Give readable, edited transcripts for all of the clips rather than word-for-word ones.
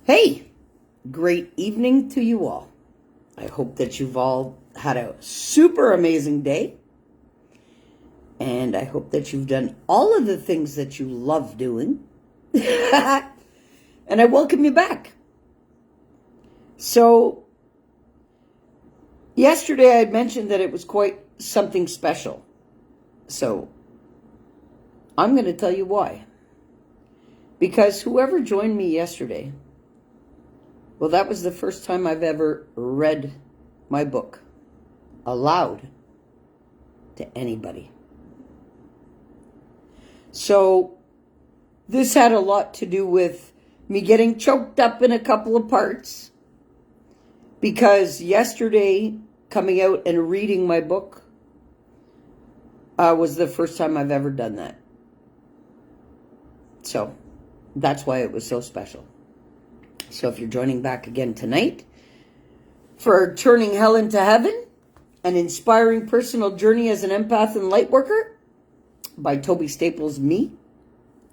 Hey, great evening to you all. I hope that you've all had a super amazing day. And I hope that you've done all of the things that you love doing. And I welcome you back. So, yesterday I had mentioned that it was quite something special. So, I'm going to tell you why. Because whoever joined me yesterday, well, that was the first time I've ever read my book aloud to anybody. So this had a lot to do with me getting choked up in a couple of parts, because yesterday coming out and reading my book was the first time I've ever done that. So that's why it was so special. So if you're joining back again tonight for Turning Hell into Heaven, an inspiring personal journey as an empath and light worker by Tobi Staples, me,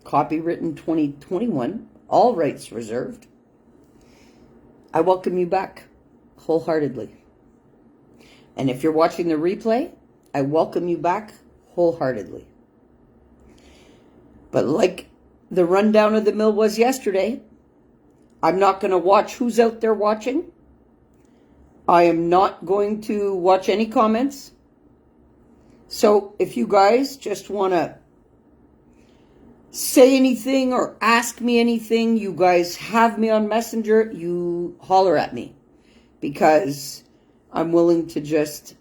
copywritten 2021, all rights reserved, I welcome you back wholeheartedly. And if you're watching the replay, I welcome you back wholeheartedly. But like the rundown of the mill was yesterday, I'm not going to watch who's out there watching. I am not going to watch any comments. So if you guys just want to say anything or ask me anything, you guys have me on Messenger, you holler at me. Because I'm willing to just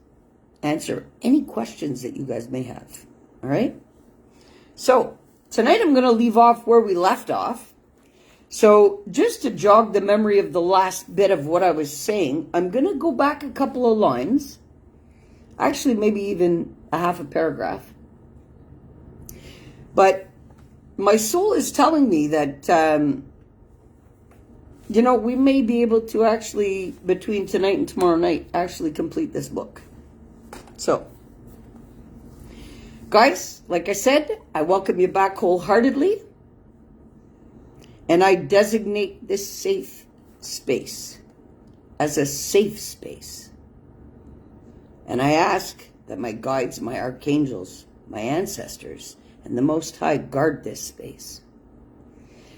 answer any questions that you guys may have. All right? So tonight I'm going to leave off where we left off. So just to jog the memory of the last bit of what I was saying, I'm going to go back a couple of lines, actually maybe even a half a paragraph. But my soul is telling me that, we may be able to actually, between tonight and tomorrow night, actually complete this book. So, guys, like I said, I welcome you back wholeheartedly. And I designate this safe space as a safe space. And I ask that my guides, my archangels, my ancestors, and the Most High guard this space.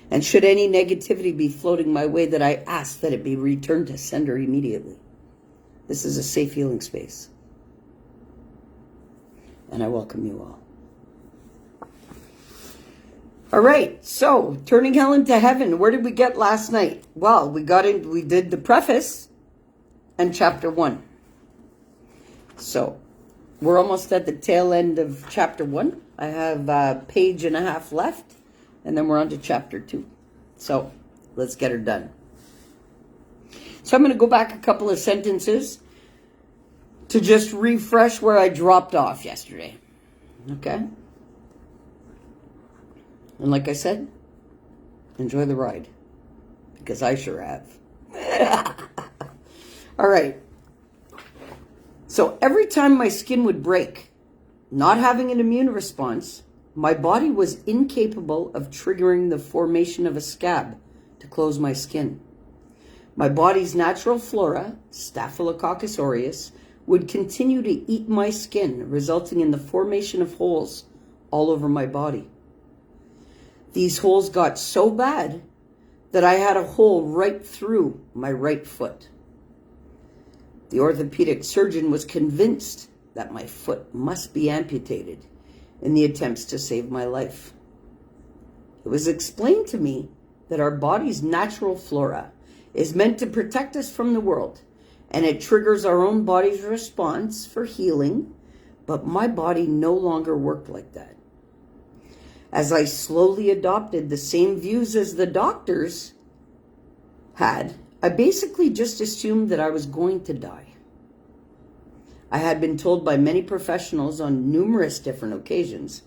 And should any negativity be floating my way, that I ask that it be returned to sender immediately. This is a safe healing space. And I welcome you all. All right, so Turning Hell into Heaven. Where did we get last night? Well, we did the preface and chapter 1. So we're almost at the tail end of chapter 1. I have a page and a half left, and then we're on to chapter 2. So let's get her done. So I'm going to go back a couple of sentences to just refresh where I dropped off yesterday. Okay? And like I said, enjoy the ride, because I sure have. All right. So every time my skin would break, not having an immune response, my body was incapable of triggering the formation of a scab to close my skin. My body's natural flora, Staphylococcus aureus, would continue to eat my skin, resulting in the formation of holes all over my body. These holes got so bad that I had a hole right through my right foot. The orthopedic surgeon was convinced that my foot must be amputated in the attempts to save my life. It was explained to me that our body's natural flora is meant to protect us from the world, and it triggers our own body's response for healing, but my body no longer worked like that. As I slowly adopted the same views as the doctors had, I basically just assumed that I was going to die. I had been told by many professionals on numerous different occasions,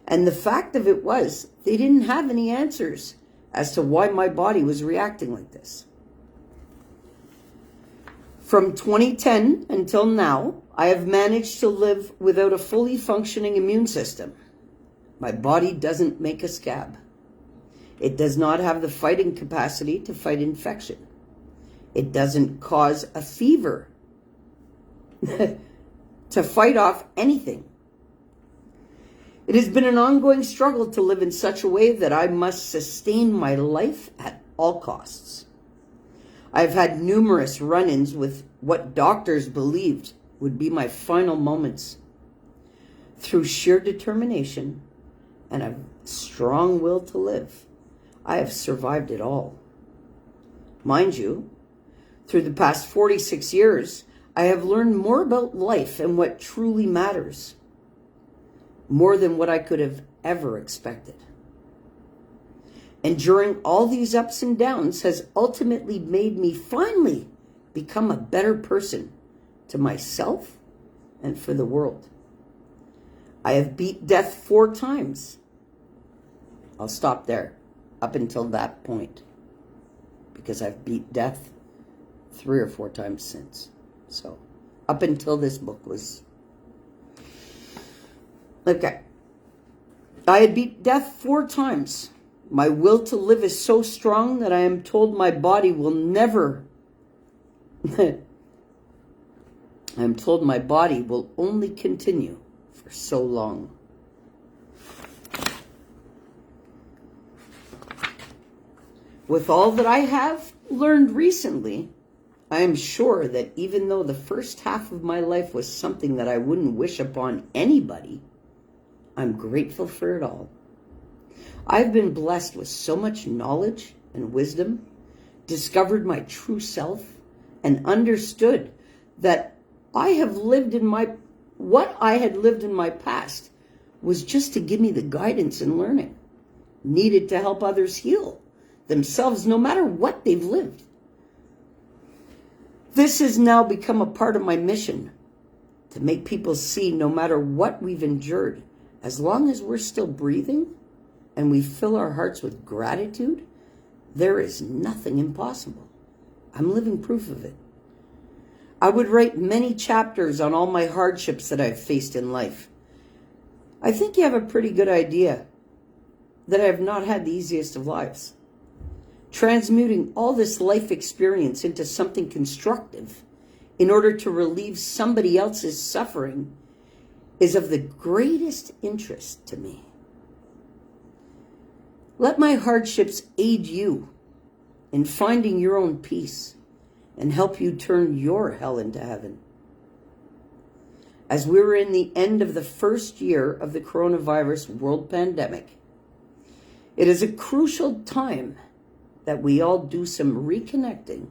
and the fact of it was they didn't have any answers as to why my body was reacting like this. From 2010 until now, I have managed to live without a fully functioning immune system. My body doesn't make a scab. It does not have the fighting capacity to fight infection. It doesn't cause a fever to fight off anything. It has been an ongoing struggle to live in such a way that I must sustain my life at all costs. I've had numerous run-ins with what doctors believed would be my final moments. Through sheer determination and a strong will to live, I have survived it all. Mind you, through the past 46 years, I have learned more about life and what truly matters, more than what I could have ever expected. Enduring all these ups and downs has ultimately made me finally become a better person to myself and for the world. I have beat death 4 times. I'll stop there up until that point, because I've beat death 3 or 4 times since. So up until this book was... Okay. I had beat death 4 times. My will to live is so strong that I am told my body will never... I am told my body will only continue for so long. With all that I have learned recently, I am sure that even though the first half of my life was something that I wouldn't wish upon anybody, I'm grateful for it all. I've been blessed with so much knowledge and wisdom, discovered my true self, and understood that what I had lived in my past was just to give me the guidance and learning needed to help others heal themselves, no matter what they've lived. This has now become a part of my mission, to make people see no matter what we've endured, as long as we're still breathing and we fill our hearts with gratitude, there is nothing impossible. I'm living proof of it. I would write many chapters on all my hardships that I've faced in life. I think you have a pretty good idea that I have not had the easiest of lives. Transmuting all this life experience into something constructive in order to relieve somebody else's suffering is of the greatest interest to me. Let my hardships aid you in finding your own peace and help you turn your hell into heaven. As we were in the end of the first year of the coronavirus world pandemic, it is a crucial time that we all do some reconnecting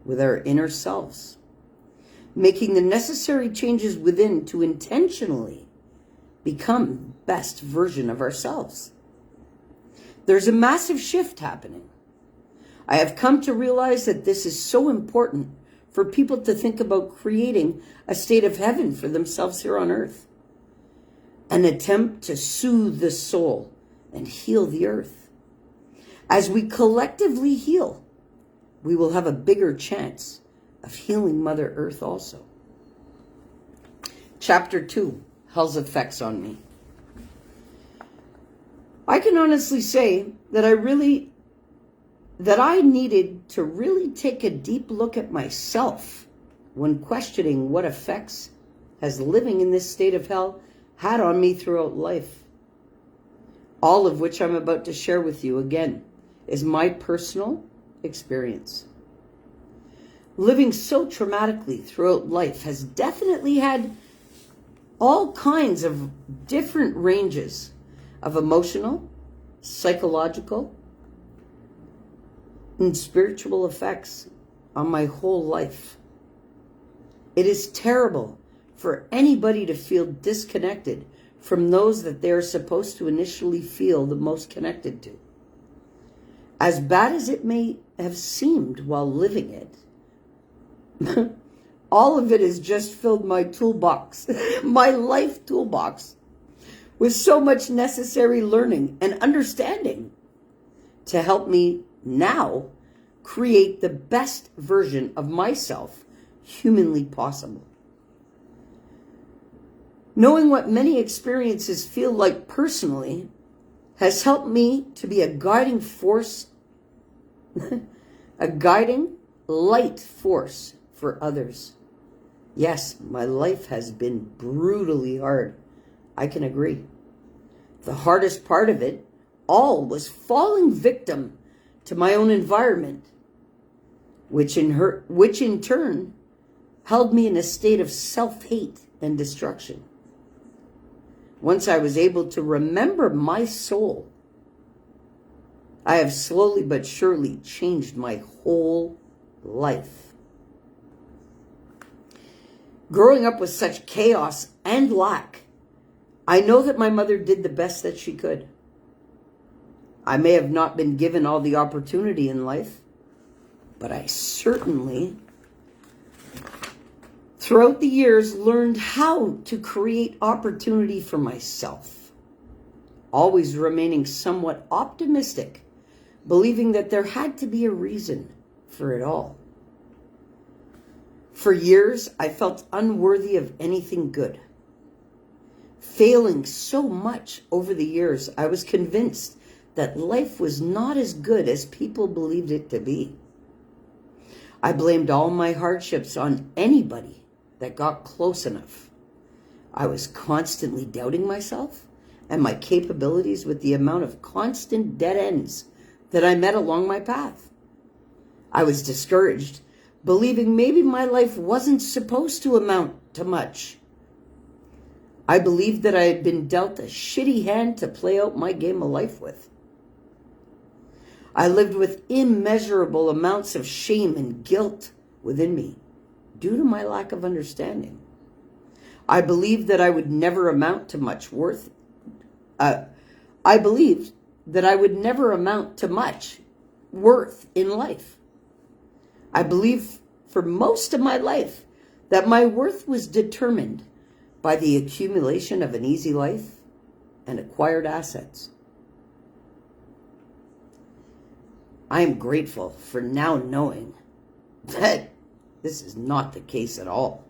with our inner selves, making the necessary changes within to intentionally become the best version of ourselves. There's a massive shift happening. I have come to realize that this is so important for people to think about creating a state of heaven for themselves here on earth. An attempt to soothe the soul and heal the earth. As we collectively heal, we will have a bigger chance of healing Mother Earth also. Chapter 2, Hell's Effects on Me. I can honestly say that I needed to really take a deep look at myself when questioning what effects has living in this state of hell had on me throughout life. All of which I'm about to share with you again is my personal experience. Living so traumatically throughout life has definitely had all kinds of different ranges of emotional, psychological, and spiritual effects on my whole life. It is terrible for anybody to feel disconnected from those that they're supposed to initially feel the most connected to. As bad as it may have seemed while living it, all of it has just filled my toolbox, my life toolbox, with so much necessary learning and understanding to help me now create the best version of myself humanly possible. Knowing what many experiences feel like personally has helped me to be a guiding force, a guiding light force for others. Yes, my life has been brutally hard. I can agree. The hardest part of it all was falling victim to my own environment, which in turn held me in a state of self-hate and destruction. Once I was able to remember my soul, I have slowly but surely changed my whole life. Growing up with such chaos and lack, I know that my mother did the best that she could. I may have not been given all the opportunity in life, but I certainly, throughout the years, learned how to create opportunity for myself, always remaining somewhat optimistic, believing that there had to be a reason for it all. For years, I felt unworthy of anything good. Failing so much over the years, I was convinced that life was not as good as people believed it to be. I blamed all my hardships on anybody that got close enough. I was constantly doubting myself and my capabilities with the amount of constant dead ends that I met along my path. I was discouraged, believing maybe my life wasn't supposed to amount to much. I believed that I had been dealt a shitty hand to play out my game of life with. I lived with immeasurable amounts of shame and guilt within me due to my lack of understanding. I believed that I would never amount to much worth. I believed that I would never amount to much worth in life. I believed for most of my life that my worth was determined by the accumulation of an easy life and acquired assets. I am grateful for now knowing that this is not the case at all.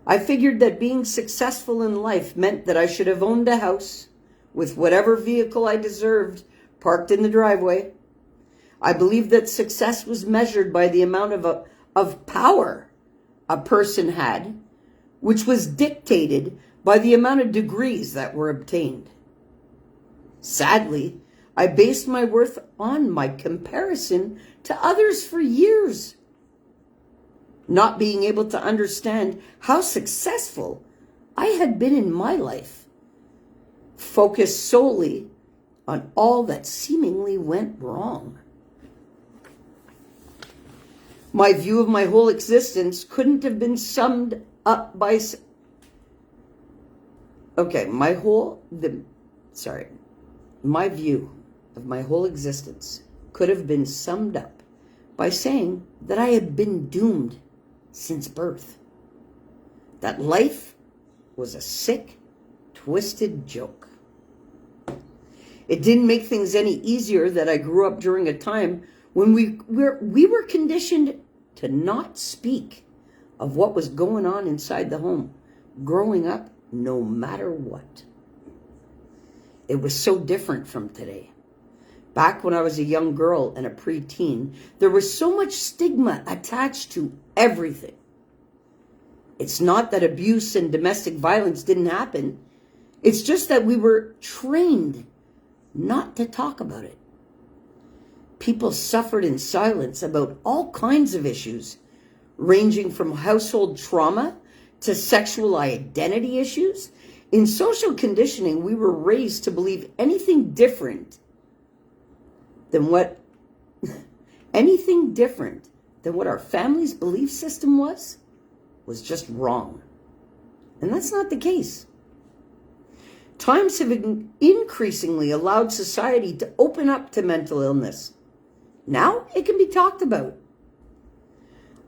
I figured that being successful in life meant that I should have owned a house with whatever vehicle I deserved parked in the driveway. I believed that success was measured by the amount of power a person had, which was dictated by the amount of degrees that were obtained. Sadly, I based my worth on my comparison to others for years, not being able to understand how successful I had been in my life, focused solely on all that seemingly went wrong. My view of my whole existence couldn't have been summed up by... My view of my whole existence could have been summed up by saying that I had been doomed since birth. That life was a sick, twisted joke. It didn't make things any easier that I grew up during a time when we were conditioned to not speak of what was going on inside the home, growing up no matter what. It was so different from today. Back when I was a young girl and a preteen, there was so much stigma attached to everything. It's not that abuse and domestic violence didn't happen. It's just that we were trained not to talk about it. People suffered in silence about all kinds of issues, ranging from household trauma to sexual identity issues. In social conditioning, we were raised to believe anything different than what our family's belief system was just wrong. And that's not the case. Times have increasingly allowed society to open up to mental illness. Now it can be talked about.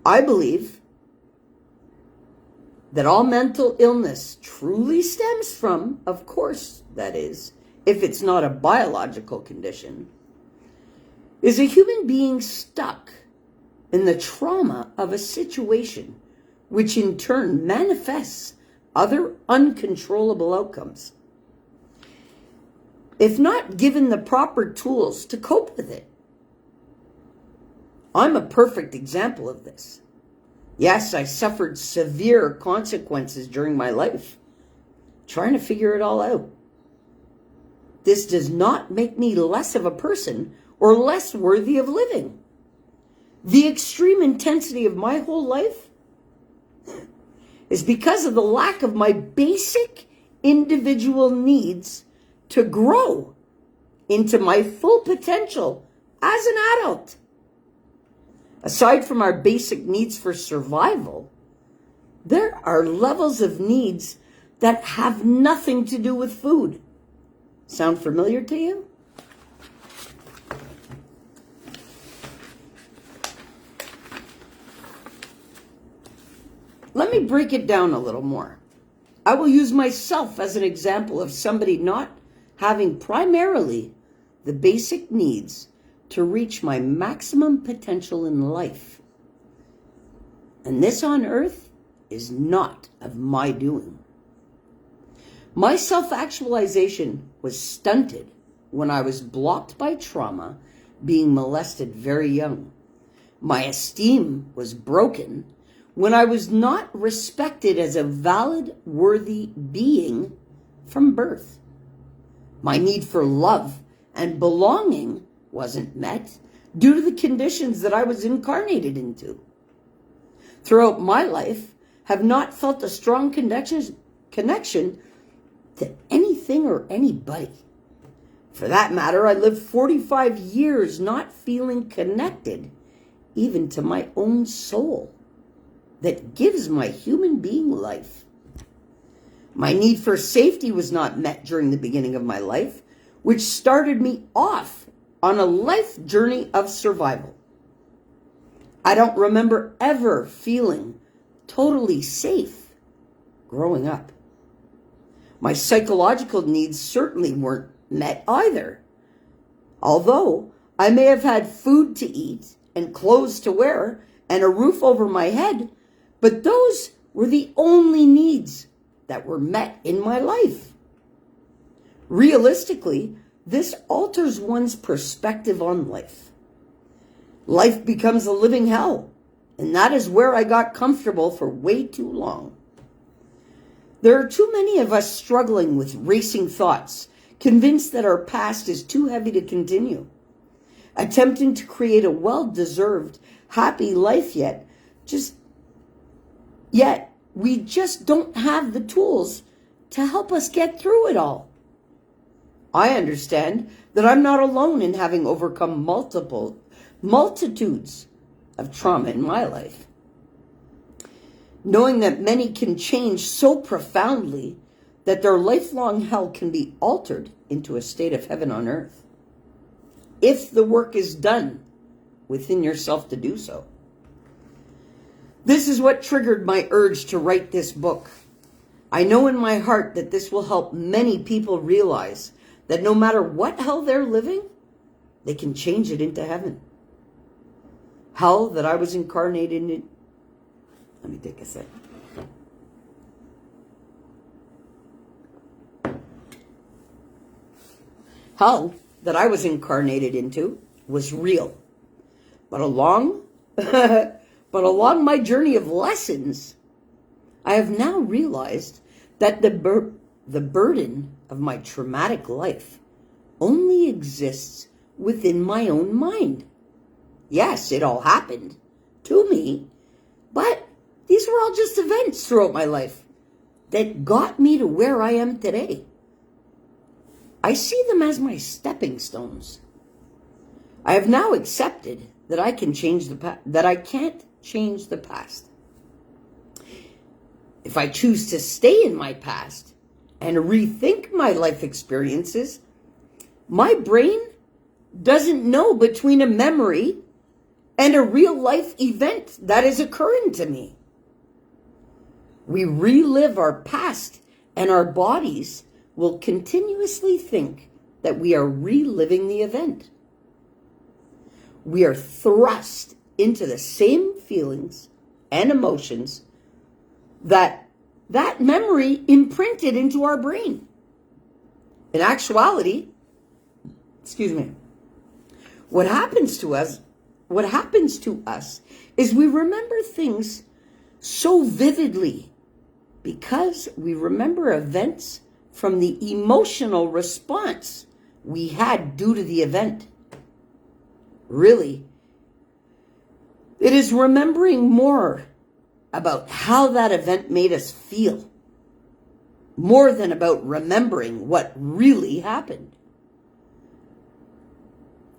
I believe that all mental illness truly stems from, of course, that is, if it's not a biological condition, is a human being stuck in the trauma of a situation, which in turn manifests other uncontrollable outcomes. if not given the proper tools to cope with it. I'm a perfect example of this. Yes, I suffered severe consequences during my life, trying to figure it all out. This does not make me less of a person or less worthy of living. The extreme intensity of my whole life is because of the lack of my basic individual needs to grow into my full potential as an adult. Aside from our basic needs for survival, there are levels of needs that have nothing to do with food. Sound familiar to you? Let me break it down a little more. I will use myself as an example of somebody not having primarily the basic needs to reach my maximum potential in life. And this on earth is not of my doing. My self-actualization was stunted when I was blocked by trauma, being molested very young. My esteem was broken when I was not respected as a valid, worthy being from birth. My need for love and belonging wasn't met due to the conditions that I was incarnated into. Throughout my life, have not felt a strong connection to anything or anybody. For that matter, I lived 45 years not feeling connected even to my own soul that gives my human being life. My need for safety was not met during the beginning of my life, which started me off on a life journey of survival. I don't remember ever feeling totally safe growing up. My psychological needs certainly weren't met either. Although I may have had food to eat and clothes to wear and a roof over my head, but those were the only needs that were met in my life. Realistically, this alters one's perspective on life. Life becomes a living hell, and that is where I got comfortable for way too long. There are too many of us struggling with racing thoughts, convinced that our past is too heavy to continue, attempting to create a well-deserved, happy life yet we just don't have the tools to help us get through it all. I understand that I'm not alone in having overcome multitudes of trauma in my life. Knowing that many can change so profoundly that their lifelong hell can be altered into a state of heaven on earth, if the work is done within yourself to do so. This is what triggered my urge to write this book. I know in my heart that this will help many people realize that no matter what hell they're living, they can change it into heaven. Hell that I was incarnated in. Let me take a sec. Hell that I was incarnated into was real. But along my journey of lessons, I have now realized that the burden of my traumatic life only exists within my own mind. Yes, it all happened to me, but these were all just events throughout my life that got me to where I am today. I see them as my stepping stones. I have now accepted that I can't change the past. If I choose to stay in my past and rethink my life experiences, my brain doesn't know between a memory and a real life event that is occurring to me. We relive our past, and our bodies will continuously think that we are reliving the event. We are thrust into the same feelings and emotions that memory imprinted into our brain. In actuality, excuse me, what happens to us is we remember things so vividly because we remember events from the emotional response we had due to the event. Really, it is remembering more about how that event made us feel, more than about remembering what really happened.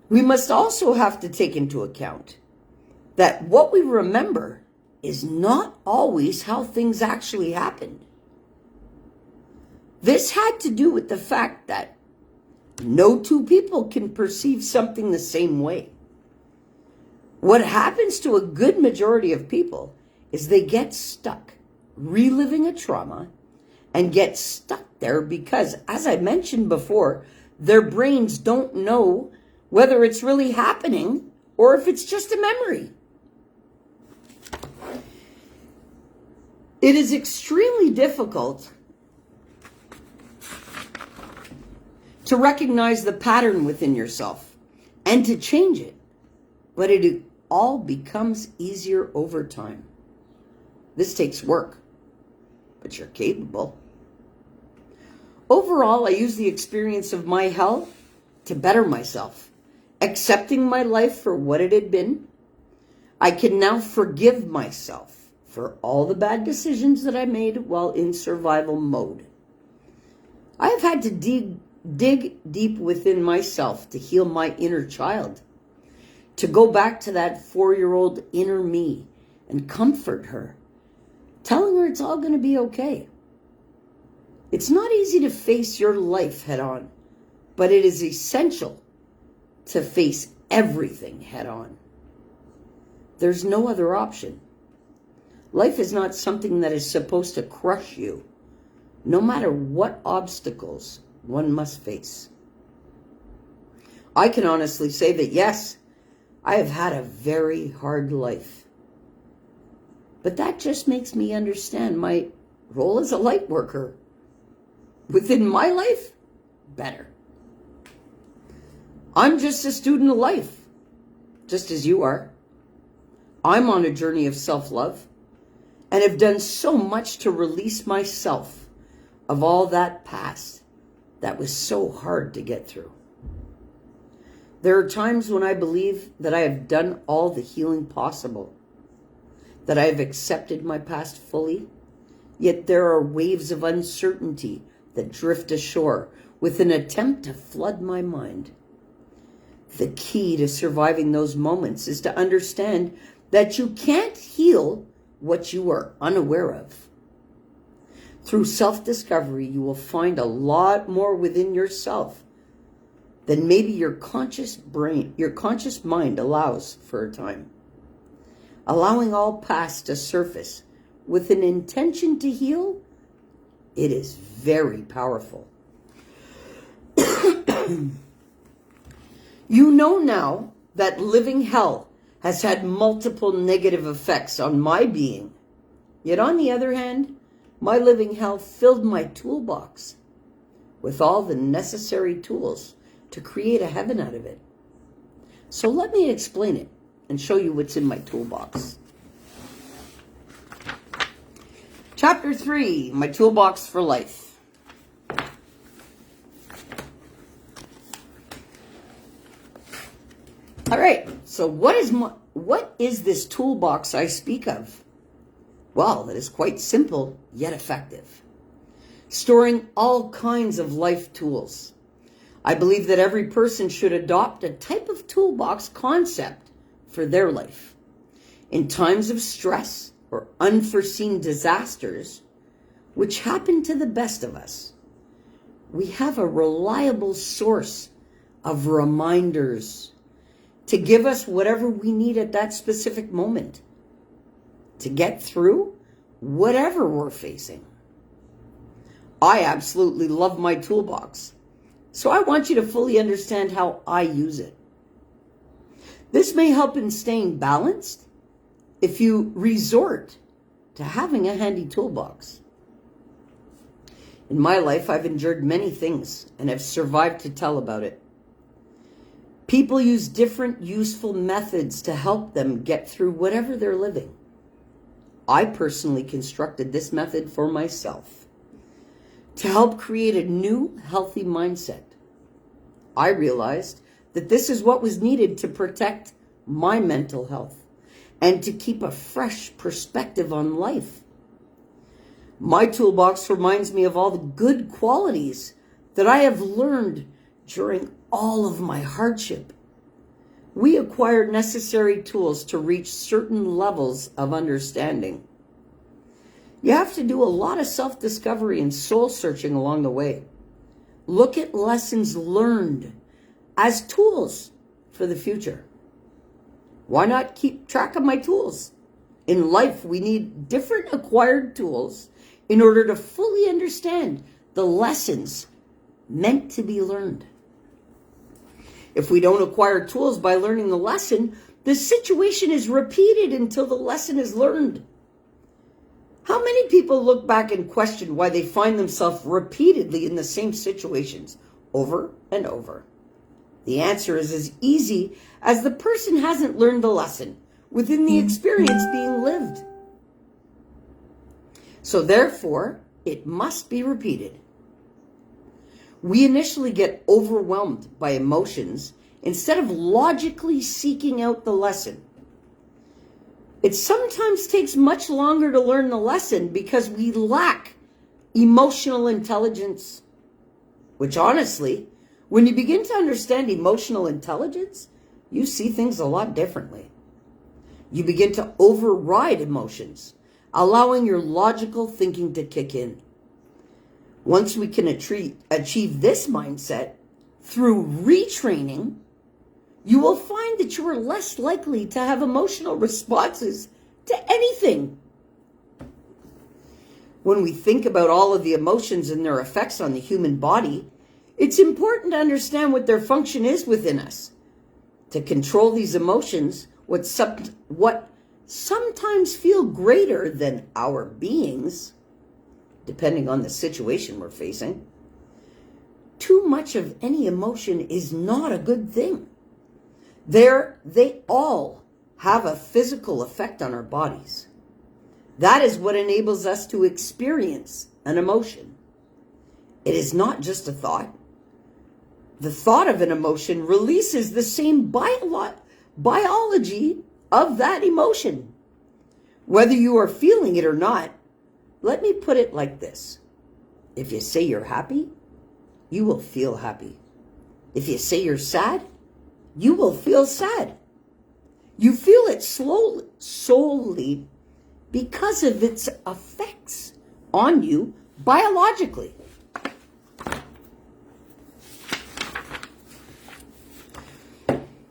We must also have to take into account that what we remember is not always how things actually happened. This had to do with the fact that no two people can perceive something the same way. What happens to a good majority of people is they get stuck reliving a trauma and get stuck there because, as I mentioned before, their brains don't know whether it's really happening or if it's just a memory. It is extremely difficult to recognize the pattern within yourself and to change it, but it all becomes easier over time. This takes work, but you're capable. Overall, I use the experience of my hell to better myself, accepting my life for what it had been. I can now forgive myself for all the bad decisions that I made while in survival mode. I have had to dig deep within myself to heal my inner child, to go back to that 4-year-old inner me and comfort her, telling her it's all going to be okay. It's not easy to face your life head on, but it is essential to face everything head on. There's no other option. Life is not something that is supposed to crush you, no matter what obstacles one must face. I can honestly say that yes, I have had a very hard life. But that just makes me understand my role as a light worker within my life better. I'm just a student of life, just as you are. I'm on a journey of self-love and have done so much to release myself of all that past that was so hard to get through. There are times when I believe that I have done all the healing possible, that I have accepted my past fully, yet there are waves of uncertainty that drift ashore with an attempt to flood my mind. The key to surviving those moments is to understand that you can't heal what you are unaware of. Through self-discovery, you will find a lot more within yourself than maybe your conscious mind allows for a time. Allowing all past to surface with an intention to heal, it is very powerful. You know now that living hell has had multiple negative effects on my being. Yet on the other hand, my living hell filled my toolbox with all the necessary tools to create a heaven out of it. So let me explain it and show you what's in my toolbox. Chapter 3, my toolbox for life. All right, so what is this toolbox I speak of? Well, it is quite simple, yet effective. Storing all kinds of life tools. I believe that every person should adopt a type of toolbox concept for their life. In times of stress or unforeseen disasters, which happen to the best of us, we have a reliable source of reminders to give us whatever we need at that specific moment to get through whatever we're facing. I absolutely love my toolbox, so I want you to fully understand how I use it. This may help in staying balanced if you resort to having a handy toolbox. In my life, I've endured many things and have survived to tell about it. People use different useful methods to help them get through whatever they're living. I personally constructed this method for myself to help create a new, healthy mindset. I realized that this is what was needed to protect my mental health and to keep a fresh perspective on life. My toolbox reminds me of all the good qualities that I have learned during all of my hardship. We acquired necessary tools to reach certain levels of understanding. You have to do a lot of self-discovery and soul-searching along the way. Look at lessons learned as tools for the future. Why not keep track of my tools? In life, we need different acquired tools in order to fully understand the lessons meant to be learned. If we don't acquire tools by learning the lesson, the situation is repeated until the lesson is learned. How many people look back and question why they find themselves repeatedly in the same situations over and over? The answer is as easy as the person hasn't learned the lesson within the experience being lived. So therefore, it must be repeated. We initially get overwhelmed by emotions instead of logically seeking out the lesson. It sometimes takes much longer to learn the lesson because we lack emotional intelligence, which honestly, when you begin to understand emotional intelligence, you see things a lot differently. You begin to override emotions, allowing your logical thinking to kick in. Once we can achieve this mindset through retraining, you will find that you are less likely to have emotional responses to anything. When we think about all of the emotions and their effects on the human body, it's important to understand what their function is within us. To control these emotions, what sometimes feel greater than our beings, depending on the situation we're facing. Too much of any emotion is not a good thing. They all have a physical effect on our bodies. That is what enables us to experience an emotion. It is not just a thought. The thought of an emotion releases the same biology of that emotion. Whether you are feeling it or not, let me put it like this. If you say you're happy, you will feel happy. If you say you're sad, you will feel sad. You feel it solely because of its effects on you biologically.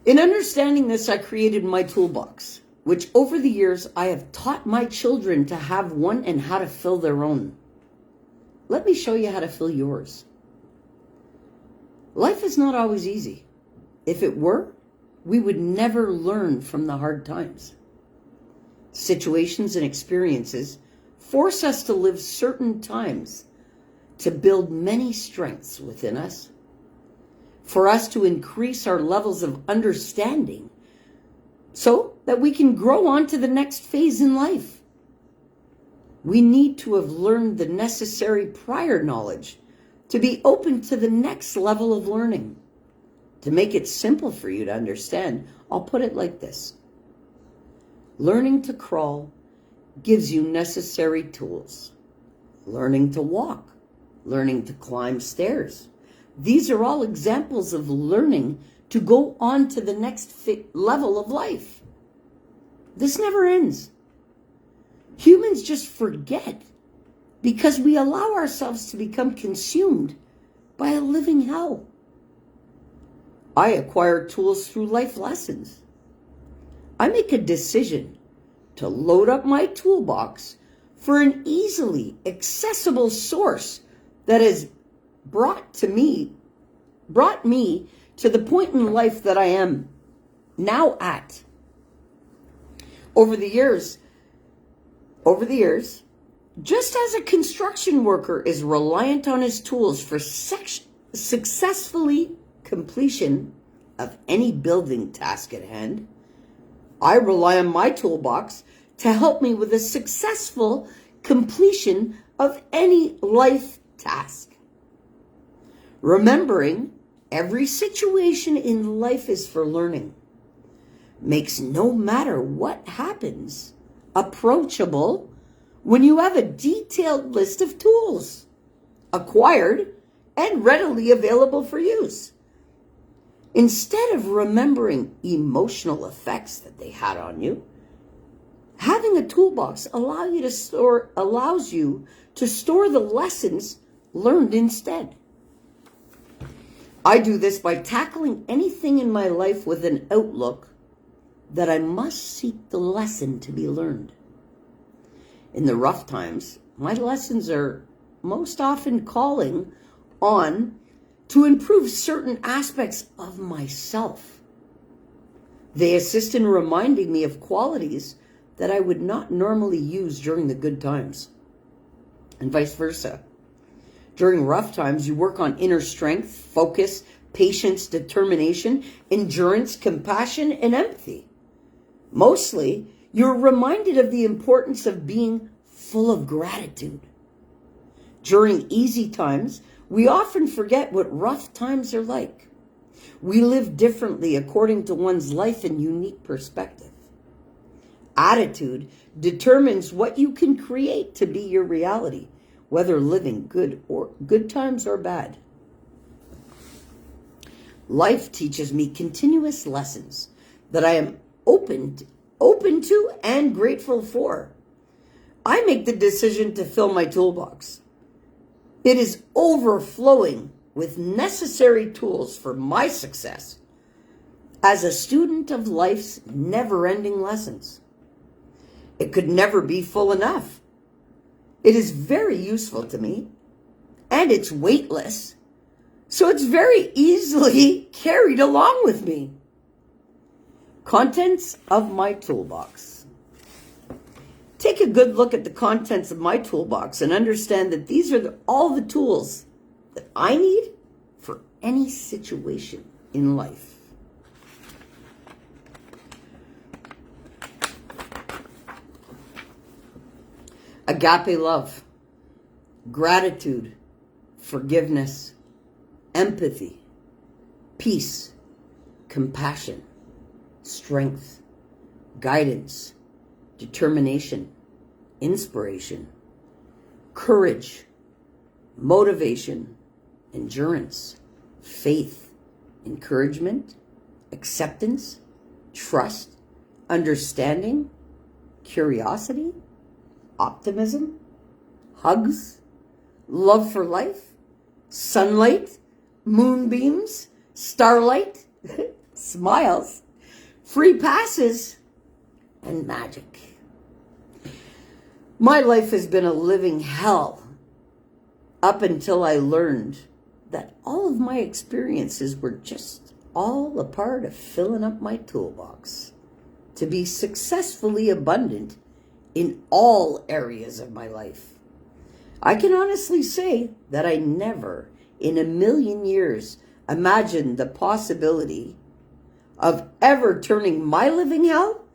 In understanding this, I created my toolbox, which over the years I have taught my children to have one and how to fill their own. Let me show you how to fill yours. Life is not always easy. If it were, we would never learn from the hard times. Situations and experiences force us to live certain times to build many strengths within us, for us to increase our levels of understanding so that we can grow on to the next phase in life. We need to have learned the necessary prior knowledge to be open to the next level of learning. To make it simple for you to understand, I'll put it like this. Learning to crawl gives you necessary tools. Learning to walk, learning to climb stairs. These are all examples of learning to go on to the next level of life. This never ends. Humans just forget because we allow ourselves to become consumed by a living hell. I acquire tools through life lessons. I make a decision to load up my toolbox for an easily accessible source that has brought me to the point in life that I am now at. Over the years, just as a construction worker is reliant on his tools for successfully completion of any building task at hand. I rely on my toolbox to help me with a successful completion of any life task. Remembering every situation in life is for learning makes no matter what happens approachable when you have a detailed list of tools acquired and readily available for use. Instead of remembering emotional effects that they had on you, having a toolbox allows you to store the lessons learned instead. I do this by tackling anything in my life with an outlook that I must seek the lesson to be learned. In the rough times, my lessons are most often calling on to improve certain aspects of myself. They assist in reminding me of qualities that I would not normally use during the good times, and vice versa. During rough times, you work on inner strength, focus, patience, determination, endurance, compassion, and empathy. Mostly, you're reminded of the importance of being full of gratitude. During easy times, we often forget what rough times are like. We live differently according to one's life and unique perspective. Attitude determines what you can create to be your reality, whether living good times or bad. Life teaches me continuous lessons that I am open to and grateful for. I make the decision to fill my toolbox. It is overflowing with necessary tools for my success as a student of life's never-ending lessons. It could never be full enough. It is very useful to me, and it's weightless, so it's very easily carried along with me. Contents of my toolbox. Take a good look at the contents of my toolbox and understand that these are all the tools that I need for any situation in life. Agape love, gratitude, forgiveness, empathy, peace, compassion, strength, guidance, determination, inspiration, courage, motivation, endurance, faith, encouragement, acceptance, trust, understanding, curiosity, optimism, hugs, love for life, sunlight, moonbeams, starlight, smiles, free passes, and magic. My life has been a living hell up until I learned that all of my experiences were just all a part of filling up my toolbox to be successfully abundant in all areas of my life. I can honestly say that I never in a million years imagined the possibility of ever turning my living hell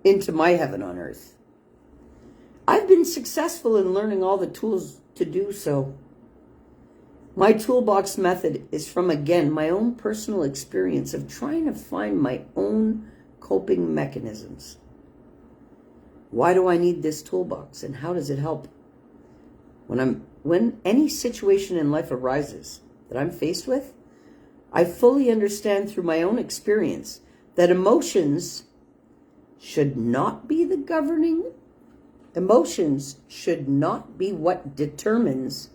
into my heaven on earth. I've been successful in learning all the tools to do so. My toolbox method is from, again, my own personal experience of trying to find my own coping mechanisms. Why do I need this toolbox, and how does it help? When any situation in life arises that I'm faced with, I fully understand through my own experience that emotions should not be what determines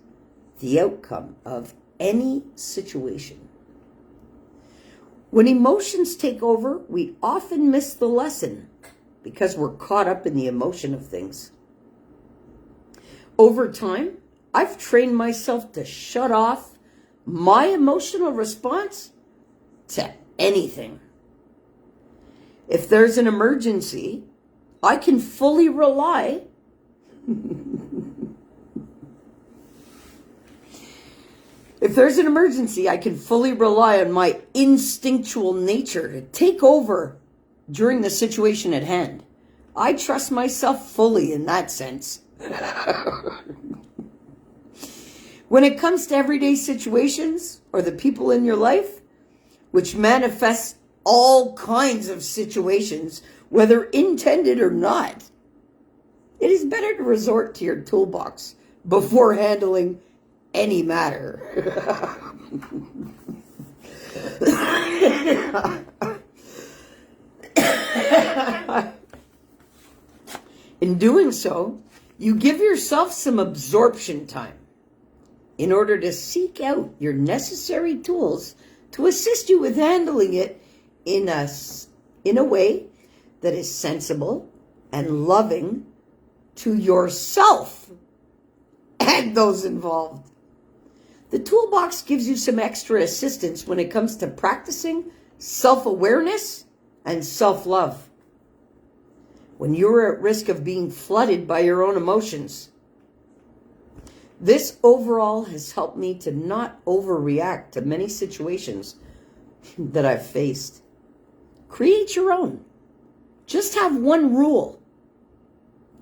the outcome of any situation. When emotions take over, we often miss the lesson because we're caught up in the emotion of things. Over time, I've trained myself to shut off my emotional response to anything. If there's an emergency, I can fully rely If there's an emergency, I can fully rely on my instinctual nature to take over during the situation at hand. I trust myself fully in that sense. When it comes to everyday situations or the people in your life, which manifest all kinds of situations, whether intended or not, it is better to resort to your toolbox before handling any matter. In doing so, you give yourself some absorption time in order to seek out your necessary tools to assist you with handling it in a way that is sensible and loving to yourself and those involved. The toolbox gives you some extra assistance when it comes to practicing self-awareness and self-love. When you're at risk of being flooded by your own emotions, this overall has helped me to not overreact to many situations that I've faced. Create your own. Just have one rule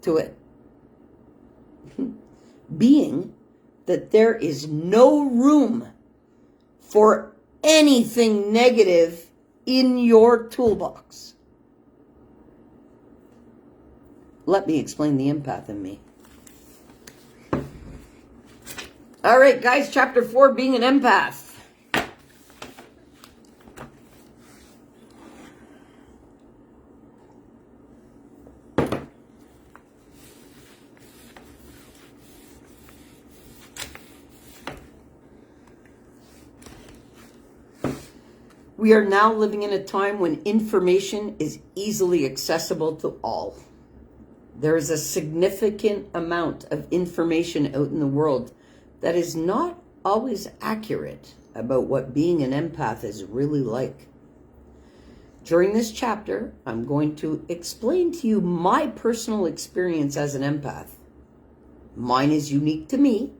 to it. Being that there is no room for anything negative in your toolbox. Let me explain the empath in me. All right, guys, chapter 4, being an empath. We are now living in a time when information is easily accessible to all. There is a significant amount of information out in the world that is not always accurate about what being an empath is really like. During this chapter, I'm going to explain to you my personal experience as an empath. Mine is unique to me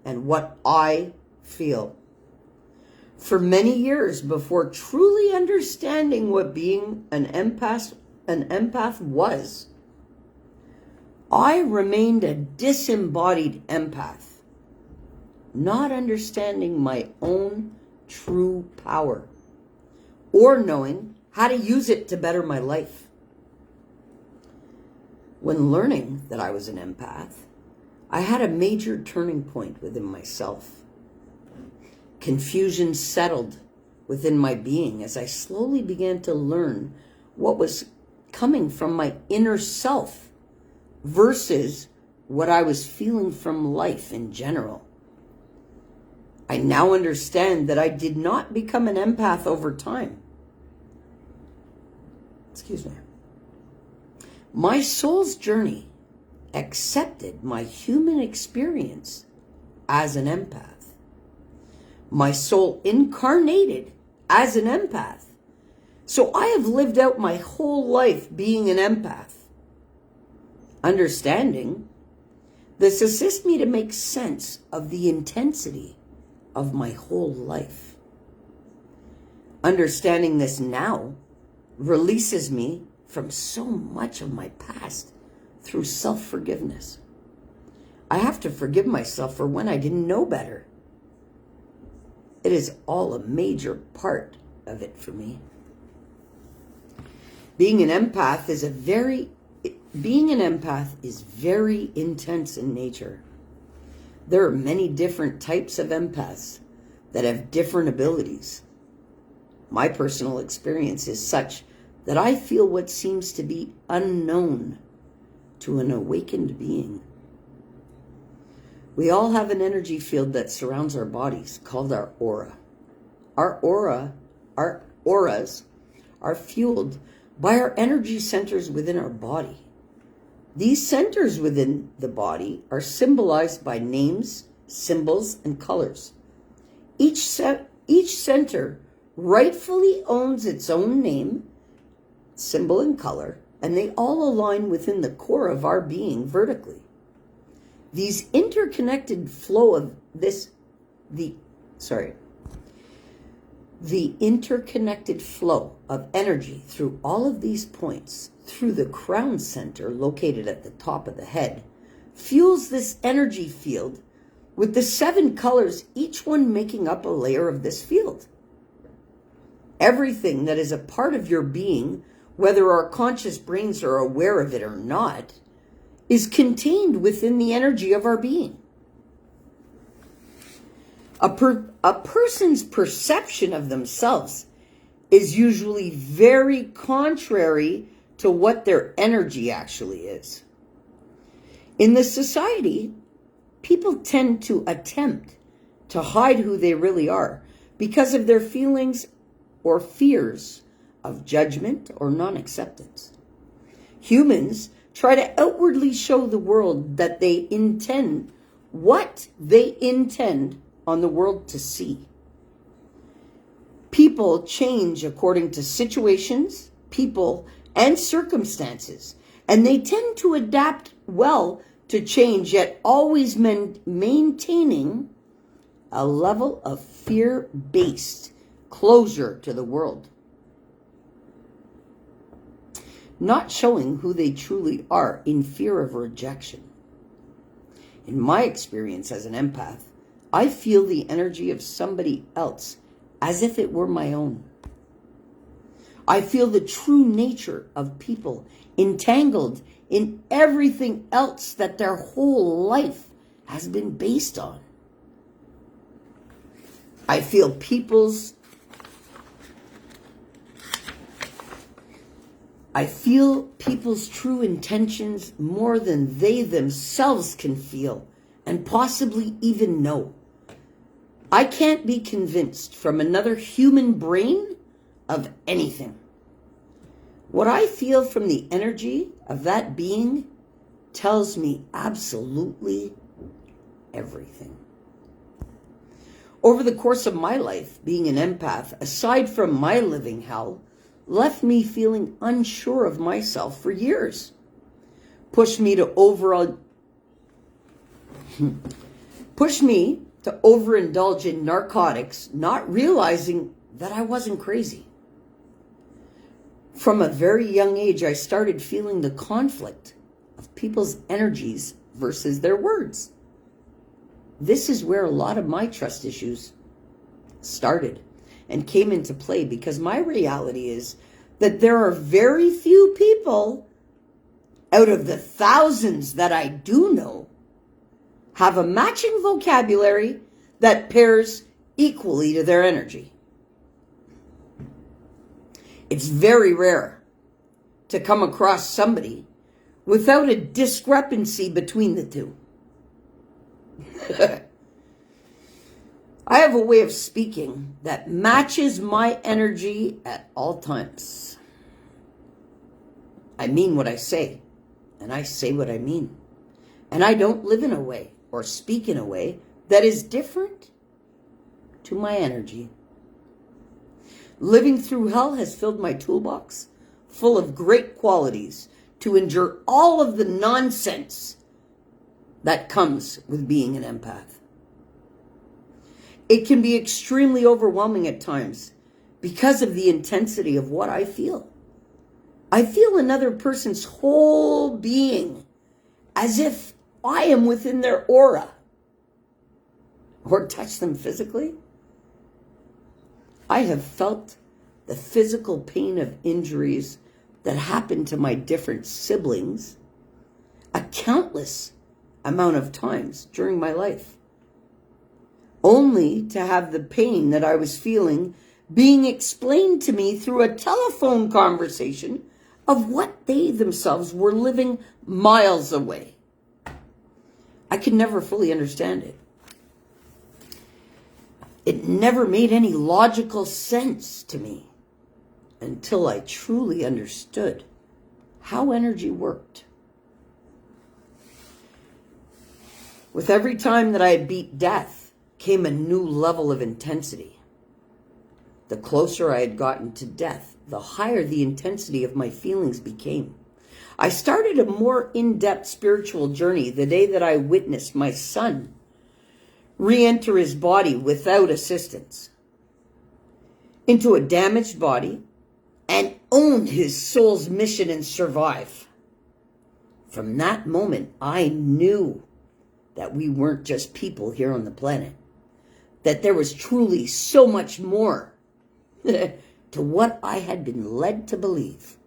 and what I feel. For many years before truly understanding what being an empath was, I remained a disembodied empath, not understanding my own true power or knowing how to use it to better my life. When learning that I was an empath, I had a major turning point within myself. Confusion settled within my being as I slowly began to learn what was coming from my inner self versus what I was feeling from life in general. I now understand that I did not become an empath over time. Excuse me. My soul's journey accepted my human experience as an empath. My soul incarnated as an empath. So I have lived out my whole life being an empath. Understanding this assists me to make sense of the intensity of my whole life. Understanding this now releases me from so much of my past through self-forgiveness. I have to forgive myself for when I didn't know better. It is all a major part of it for me. Being an empath is very intense in nature. There are many different types of empaths that have different abilities. My personal experience is such that I feel what seems to be unknown to an awakened being. We all have an energy field that surrounds our bodies called our aura. Our auras are fueled by our energy centers within our body. These centers within the body are symbolized by names, symbols, and colors. Each center rightfully owns its own name, symbol, and color, and they all align within the core of our being vertically. These interconnected flow of the sorry, the interconnected flow of energy through all of these points, through the crown center located at the top of the head, fuels this energy field with the 7 colors, each one making up a layer of this field. Everything that is a part of your being, whether our conscious brains are aware of it or not, is contained within the energy of our being. A person's perception of themselves is usually very contrary to what their energy actually is. In this society, people tend to attempt to hide who they really are because of their feelings or fears of judgment or non-acceptance. Humans try to outwardly show the world that they intend what they intend on the world to see. People change according to situations, people, and circumstances, and they tend to adapt well to change, yet always maintaining a level of fear-based closure to the world, not showing who they truly are in fear of rejection. In my experience as an empath, I feel the energy of somebody else as if it were my own. I feel the true nature of people entangled in everything else that their whole life has been based on. I feel people's true intentions more than they themselves can feel and possibly even know. I can't be convinced from another human brain of anything. What I feel from the energy of that being tells me absolutely everything. Over the course of my life, being an empath, aside from my living hell, left me feeling unsure of myself for years. Pushed me to overindulge in narcotics, not realizing that I wasn't crazy. From a very young age, I started feeling the conflict of people's energies versus their words. This is where a lot of my trust issues started and came into play, because my reality is that there are very few people out of the thousands that I do know have a matching vocabulary that pairs equally to their energy. It's very rare to come across somebody without a discrepancy between the two. I have a way of speaking that matches my energy at all times. I mean what I say, and I say what I mean. And I don't live in a way or speak in a way that is different to my energy. Living through hell has filled my toolbox full of great qualities to endure all of the nonsense that comes with being an empath. It can be extremely overwhelming at times because of the intensity of what I feel. I feel another person's whole being as if I am within their aura, or touch them physically. I have felt the physical pain of injuries that happened to my different siblings a countless amount of times during my life, only to have the pain that I was feeling being explained to me through a telephone conversation of what they themselves were living miles away. I could never fully understand it. It never made any logical sense to me until I truly understood how energy worked. With every time that I had beat death came a new level of intensity. The closer I had gotten to death, the higher the intensity of my feelings became. I started a more in-depth spiritual journey the day that I witnessed my son re-enter his body without assistance into a damaged body and own his soul's mission and survive. From that moment, I knew that we weren't just people here on the planet, that there was truly so much more to what I had been led to believe.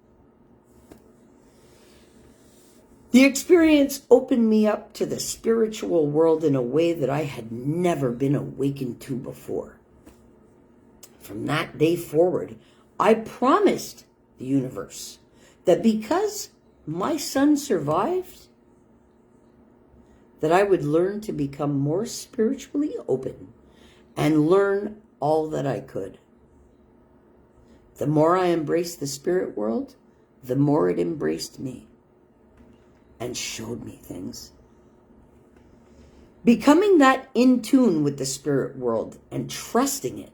The experience opened me up to the spiritual world in a way that I had never been awakened to before. From that day forward, I promised the universe that because my son survived, that I would learn to become more spiritually open and learn all that I could. The more I embraced the spirit world, the more it embraced me and showed me things. Becoming that in tune with the spirit world and trusting it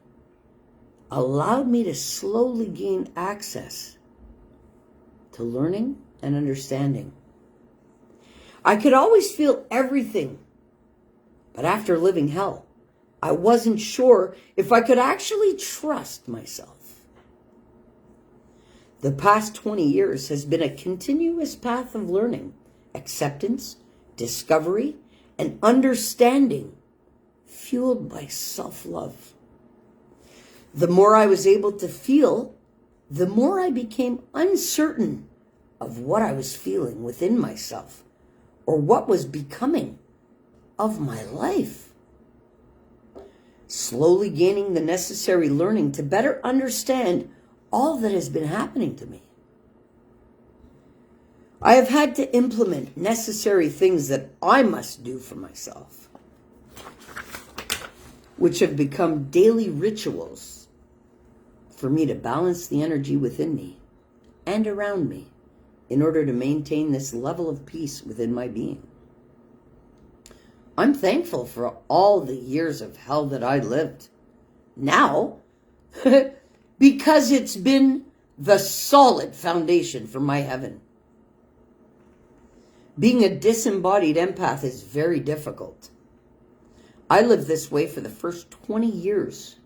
allowed me to slowly gain access to learning and understanding. I could always feel everything, but after living hell, I wasn't sure if I could actually trust myself. The past 20 years has been a continuous path of learning, acceptance, discovery, and understanding, fueled by self-love. The more I was able to feel, the more I became uncertain of what I was feeling within myself or what was becoming of my life. Slowly gaining the necessary learning to better understand all that has been happening to me. I have had to implement necessary things that I must do for myself, which have become daily rituals for me to balance the energy within me and around me in order to maintain this level of peace within my being. I'm thankful for all the years of hell that I lived. Now, because it's been the solid foundation for my heaven. Being a disembodied empath is very difficult. I lived this way for the first 20 years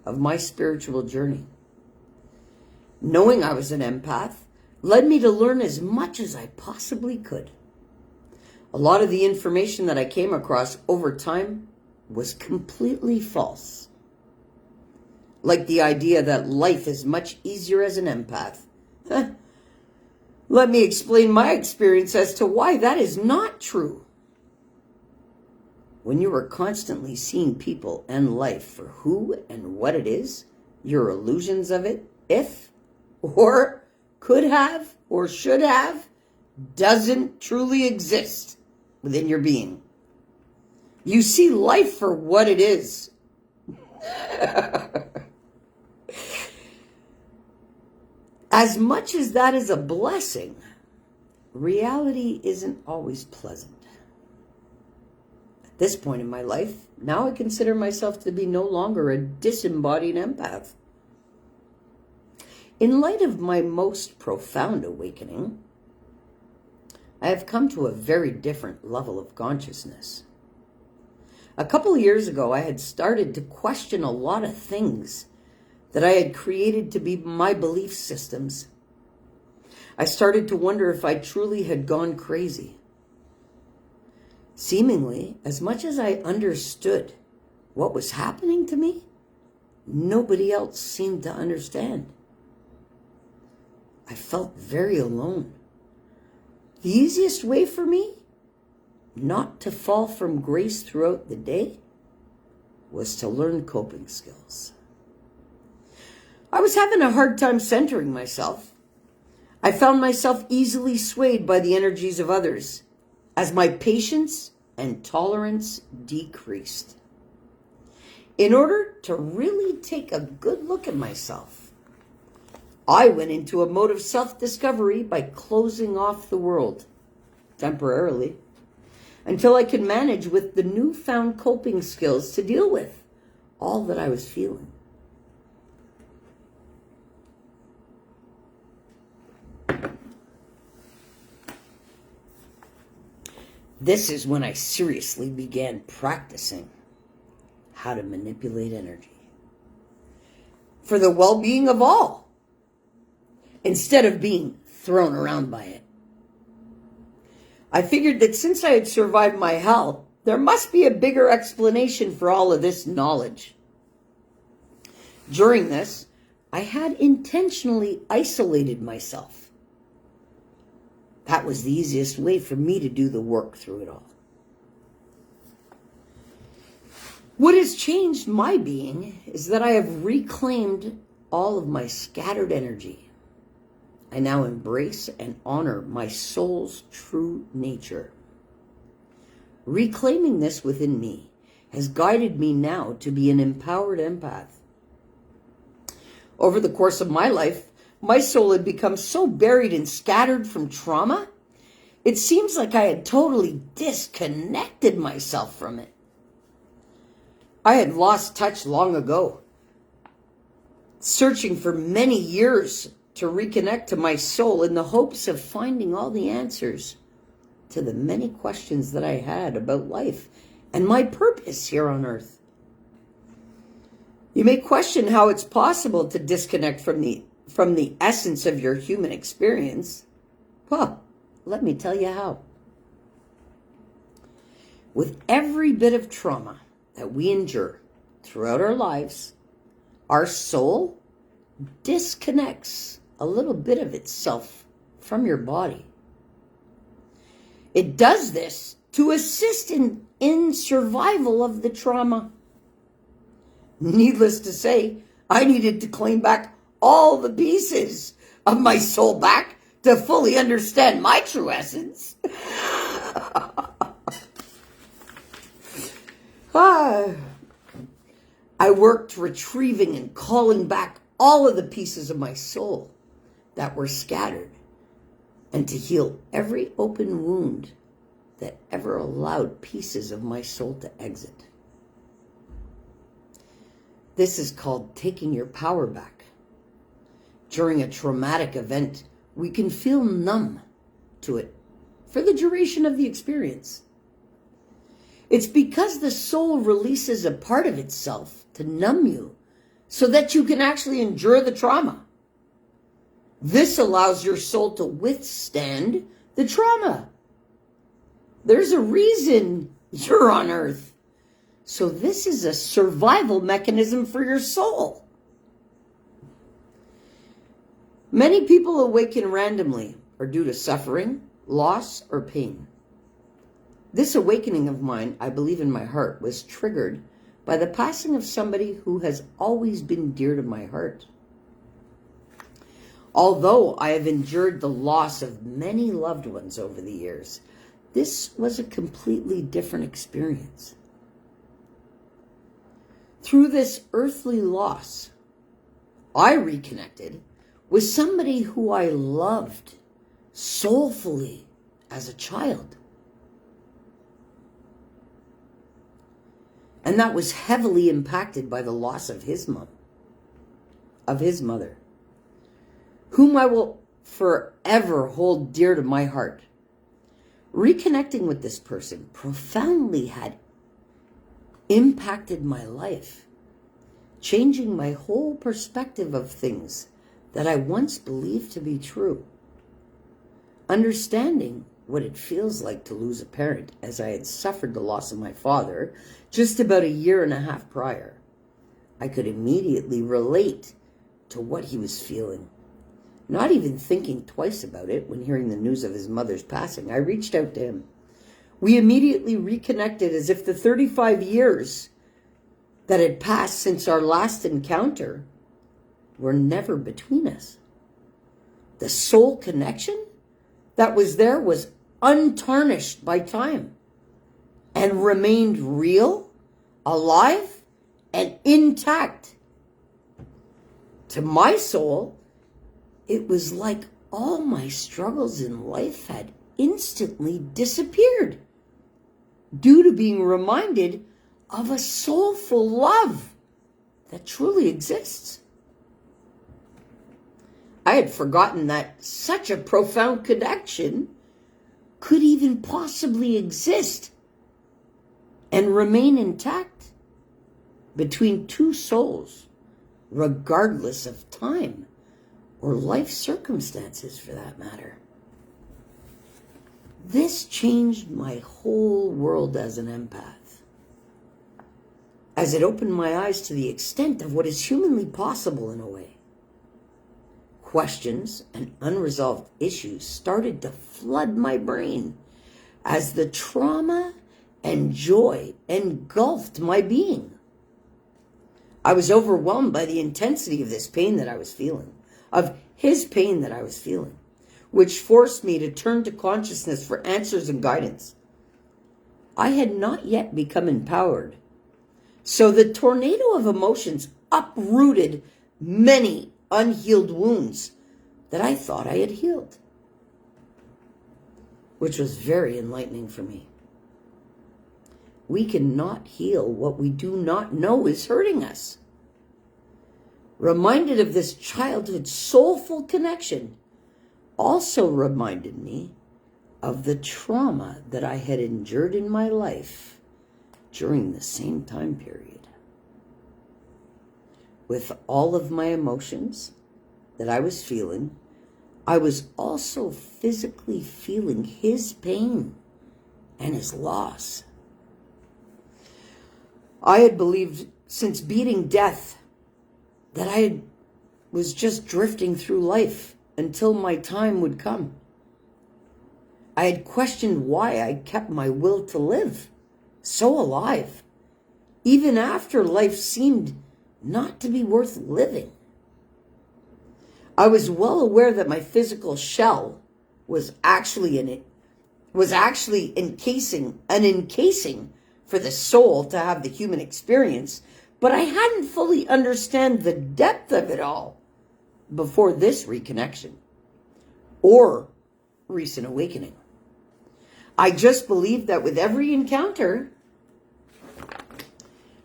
of my spiritual journey. Knowing I was an empath led me to learn as much as I possibly could. A lot of the information that I came across over time was completely false. Like the idea that life is much easier as an empath. Let me explain my experience as to why that is not true. When you are constantly seeing people and life for who and what it is, your illusions of it, if, or could have, or should have, doesn't truly exist within your being. You see life for what it is. As much as that is a blessing, reality isn't always pleasant. At this point in my life, now I consider myself to be no longer a disembodied empath. In light of my most profound awakening, I have come to a very different level of consciousness. A couple of years ago, I had started to question a lot of things that I had created to be my belief systems. I started to wonder if I truly had gone crazy. Seemingly, as much as I understood what was happening to me, nobody else seemed to understand. I felt very alone. The easiest way for me not to fall from grace throughout the day was to learn coping skills. I was having a hard time centering myself. I found myself easily swayed by the energies of others as my patience and tolerance decreased. In order to really take a good look at myself, I went into a mode of self-discovery by closing off the world, temporarily, until I could manage with the newfound coping skills to deal with all that I was feeling. This is when I seriously began practicing how to manipulate energy for the well-being of all, instead of being thrown around by it. I figured that since I had survived my hell, there must be a bigger explanation for all of this knowledge. During this, I had intentionally isolated myself. That was the easiest way for me to do the work through it all. What has changed my being is that I have reclaimed all of my scattered energy. I now embrace and honor my soul's true nature. Reclaiming this within me has guided me now to be an empowered empath. Over the course of my life, my soul had become so buried and scattered from trauma, it seems like I had totally disconnected myself from it. I had lost touch long ago, searching for many years to reconnect to my soul in the hopes of finding all the answers to the many questions that I had about life and my purpose here on earth. You may question how it's possible to disconnect from the essence of your human experience. Well, let me tell you how. With every bit of trauma that we endure throughout our lives, our soul disconnects a little bit of itself from your body. It does this to assist in survival of the trauma. Needless to say, I needed to claim back all the pieces of my soul back to fully understand my true essence. I worked retrieving and calling back all of the pieces of my soul that were scattered, and to heal every open wound that ever allowed pieces of my soul to exit. This is called taking your power back. During a traumatic event, we can feel numb to it for the duration of the experience. It's because the soul releases a part of itself to numb you so that you can actually endure the trauma. This allows your soul to withstand the trauma. There's a reason you're on earth. So this is a survival mechanism for your soul. Many people awaken randomly or due to suffering, loss, or pain. This awakening of mine, I believe in my heart, was triggered by the passing of somebody who has always been dear to my heart. Although I have endured the loss of many loved ones over the years, this was a completely different experience. Through this earthly loss, I reconnected with somebody who I loved soulfully as a child. And that was heavily impacted by the loss of his mother, whom I will forever hold dear to my heart. Reconnecting with this person profoundly had impacted my life, changing my whole perspective of things that I once believed to be true. Understanding what it feels like to lose a parent, as I had suffered the loss of my father just about a year and a half prior, I could immediately relate to what he was feeling. Not even thinking twice about it when hearing the news of his mother's passing, I reached out to him. We immediately reconnected as if the 35 years that had passed since our last encounter were never between us. The soul connection that was there was untarnished by time and remained real, alive, and intact. To my soul, it was like all my struggles in life had instantly disappeared due to being reminded of a soulful love that truly exists. I had forgotten that such a profound connection could even possibly exist and remain intact between two souls, regardless of time or life circumstances for that matter. This changed my whole world as an empath, as it opened my eyes to the extent of what is humanly possible in a way. Questions and unresolved issues started to flood my brain as the trauma and joy engulfed my being. I was overwhelmed by the intensity of this pain that I was feeling, of his pain that I was feeling, which forced me to turn to consciousness for answers and guidance. I had not yet become empowered, so the tornado of emotions uprooted many unhealed wounds that I thought I had healed, which was very enlightening for me. We cannot heal what we do not know is hurting us. Reminded of this childhood soulful connection also reminded me of the trauma that I had endured in my life during the same time period. With all of my emotions that I was feeling, I was also physically feeling his pain and his loss. I had believed since beating death that was just drifting through life until my time would come. I had questioned why I kept my will to live so alive, even after life seemed not to be worth living. I was well aware that my physical shell was actually encasing for the soul to have the human experience, but I hadn't fully understood the depth of it all before this reconnection or recent awakening. I just believed that with every encounter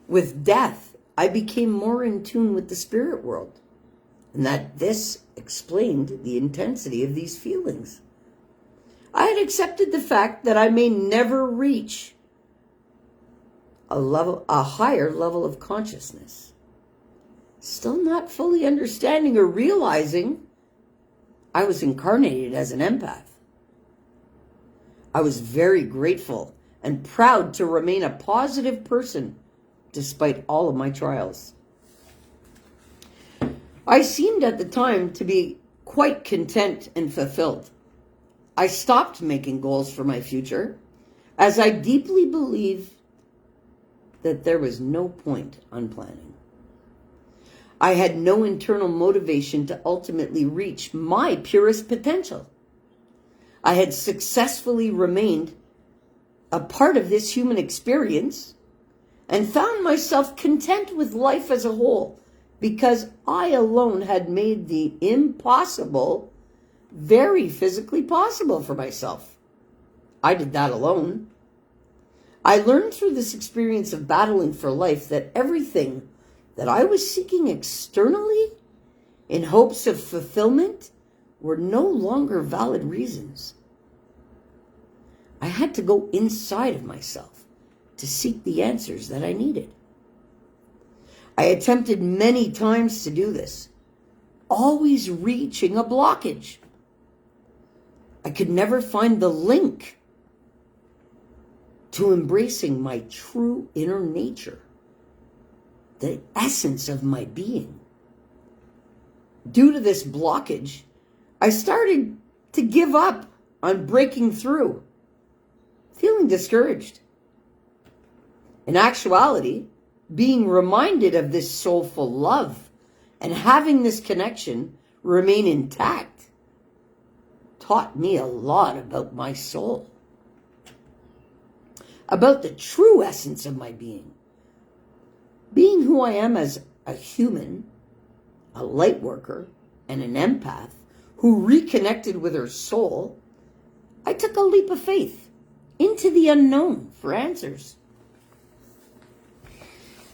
with death, I became more in tune with the spirit world, and that this explained the intensity of these feelings. I had accepted the fact that I may never reach a higher level of consciousness, still not fully understanding or realizing I was incarnated as an empath. I was very grateful and proud to remain a positive person despite all of my trials. I seemed at the time to be quite content and fulfilled. I stopped making goals for my future, as I deeply believe that there was no point on planning. I had no internal motivation to ultimately reach my purest potential. I had successfully remained a part of this human experience and found myself content with life as a whole because I alone had made the impossible very physically possible for myself. I did that alone. I learned through this experience of battling for life that everything that I was seeking externally in hopes of fulfillment were no longer valid reasons. I had to go inside of myself to seek the answers that I needed. I attempted many times to do this, always reaching a blockage. I could never find the link to embracing my true inner nature, the essence of my being. Due to this blockage, I started to give up on breaking through, feeling discouraged. In actuality, being reminded of this soulful love and having this connection remain intact taught me a lot about my soul, about the true essence of my being. Being who I am as a human, a light worker, and an empath who reconnected with her soul, I took a leap of faith into the unknown for answers.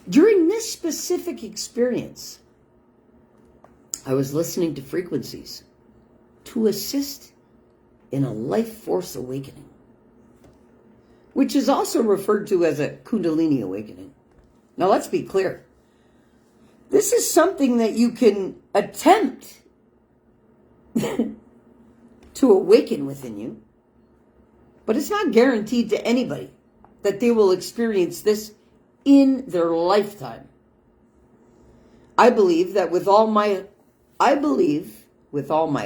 During this specific experience, I was listening to frequencies to assist in a life force awakening. which is also referred to as a Kundalini awakening. Now let's be clear. This is something that you can attempt to awaken within you, but it's not guaranteed to anybody that they will experience this in their lifetime. I believe with all my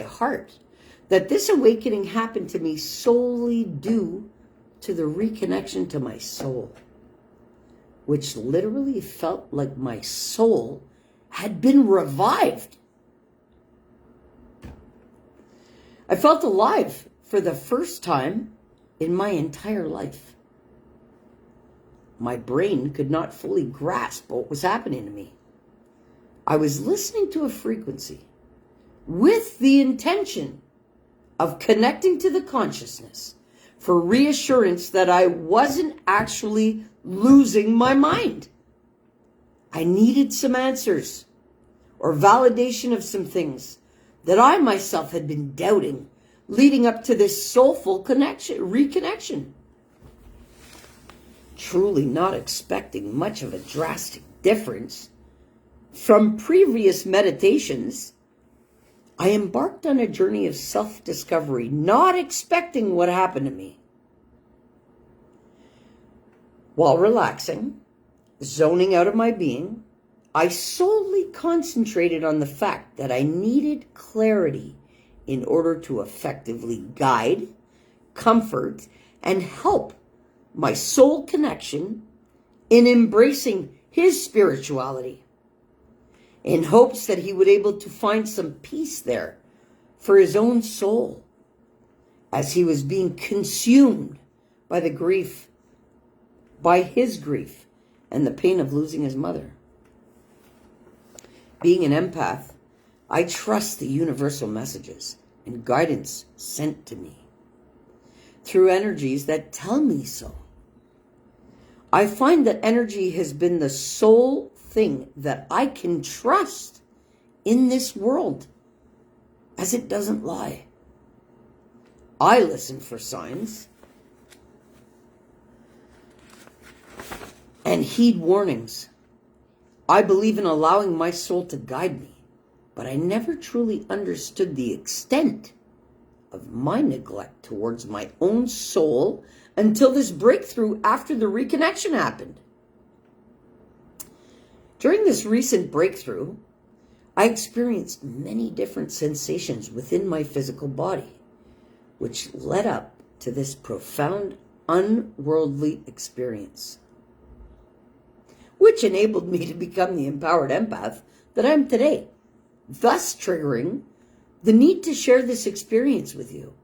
heart that this awakening happened to me solely due to the reconnection to my soul, which literally felt like my soul had been revived. I felt alive for the first time in my entire life. My brain could not fully grasp what was happening to me. I was listening to a frequency with the intention of connecting to the consciousness for reassurance that I wasn't actually losing my mind. I needed some answers or validation of some things that I myself had been doubting leading up to this soulful reconnection. Truly not expecting much of a drastic difference from previous meditations, I embarked on a journey of self-discovery, not expecting what happened to me. While relaxing, zoning out of my being, I solely concentrated on the fact that I needed clarity in order to effectively guide, comfort, and help my soul connection in embracing his spirituality, in hopes that he would be able to find some peace there for his own soul as he was being consumed by his grief and the pain of losing his mother. Being an empath, I trust the universal messages and guidance sent to me through energies that tell me so. I find that energy has been the sole thing that I can trust in this world, as it doesn't lie. I listen for signs and heed warnings. I believe in allowing my soul to guide me, but I never truly understood the extent of my neglect towards my own soul until this breakthrough after the reconnection happened. During this recent breakthrough, I experienced many different sensations within my physical body, which led up to this profound, unworldly experience, which enabled me to become the empowered empath that I am today, thus triggering the need to share this experience with you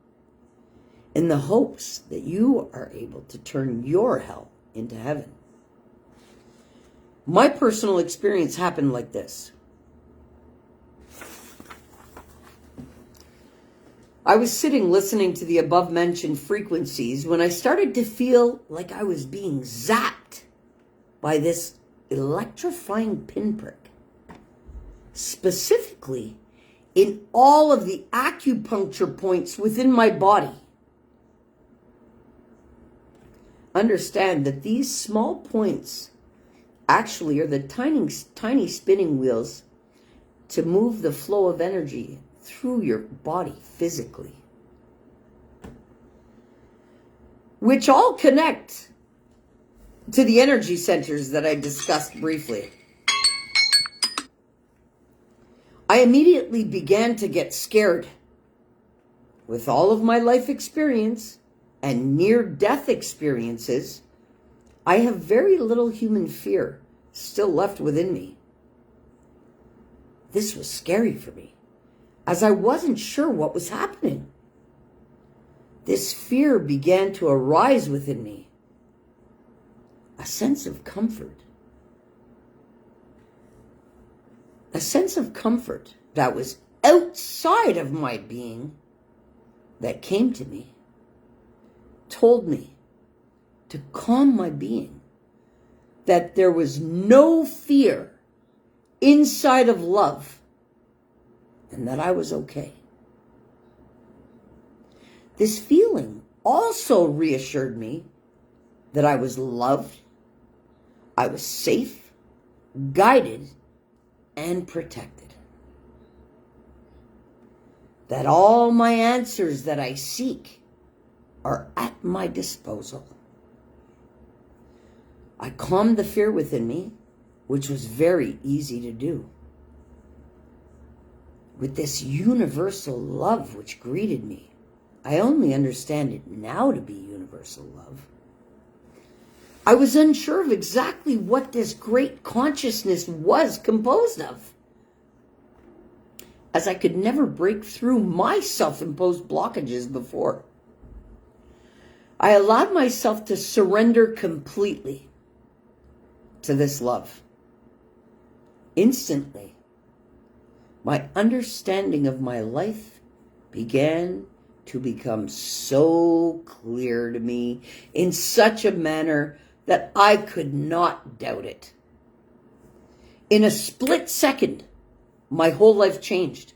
in the hopes that you are able to turn your hell into heaven. My personal experience happened like this. I was sitting listening to the above-mentioned frequencies when I started to feel like I was being zapped by this electrifying pinprick, specifically in all of the acupuncture points within my body. Understand that these small points actually are the tiny spinning wheels to move the flow of energy through your body physically, which all connect to the energy centers that I discussed briefly. I immediately began to get scared. With all of my life experience and near-death experiences, I have very little human fear still left within me. This was scary for me, as I wasn't sure what was happening. This fear began to arise within me, a sense of comfort. A sense of comfort that was outside of my being that came to me, told me to calm my being, that there was no fear inside of love, and that I was okay. This feeling also reassured me that I was loved, I was safe, guided, and protected. That all my answers that I seek are at my disposal. I calmed the fear within me, which was very easy to do. With this universal love which greeted me, I only understand it now to be universal love. I was unsure of exactly what this great consciousness was composed of, as I could never break through my self-imposed blockages before. I allowed myself to surrender completely to this love. Instantly, my understanding of my life began to become so clear to me in such a manner that I could not doubt it. In a split second, my whole life changed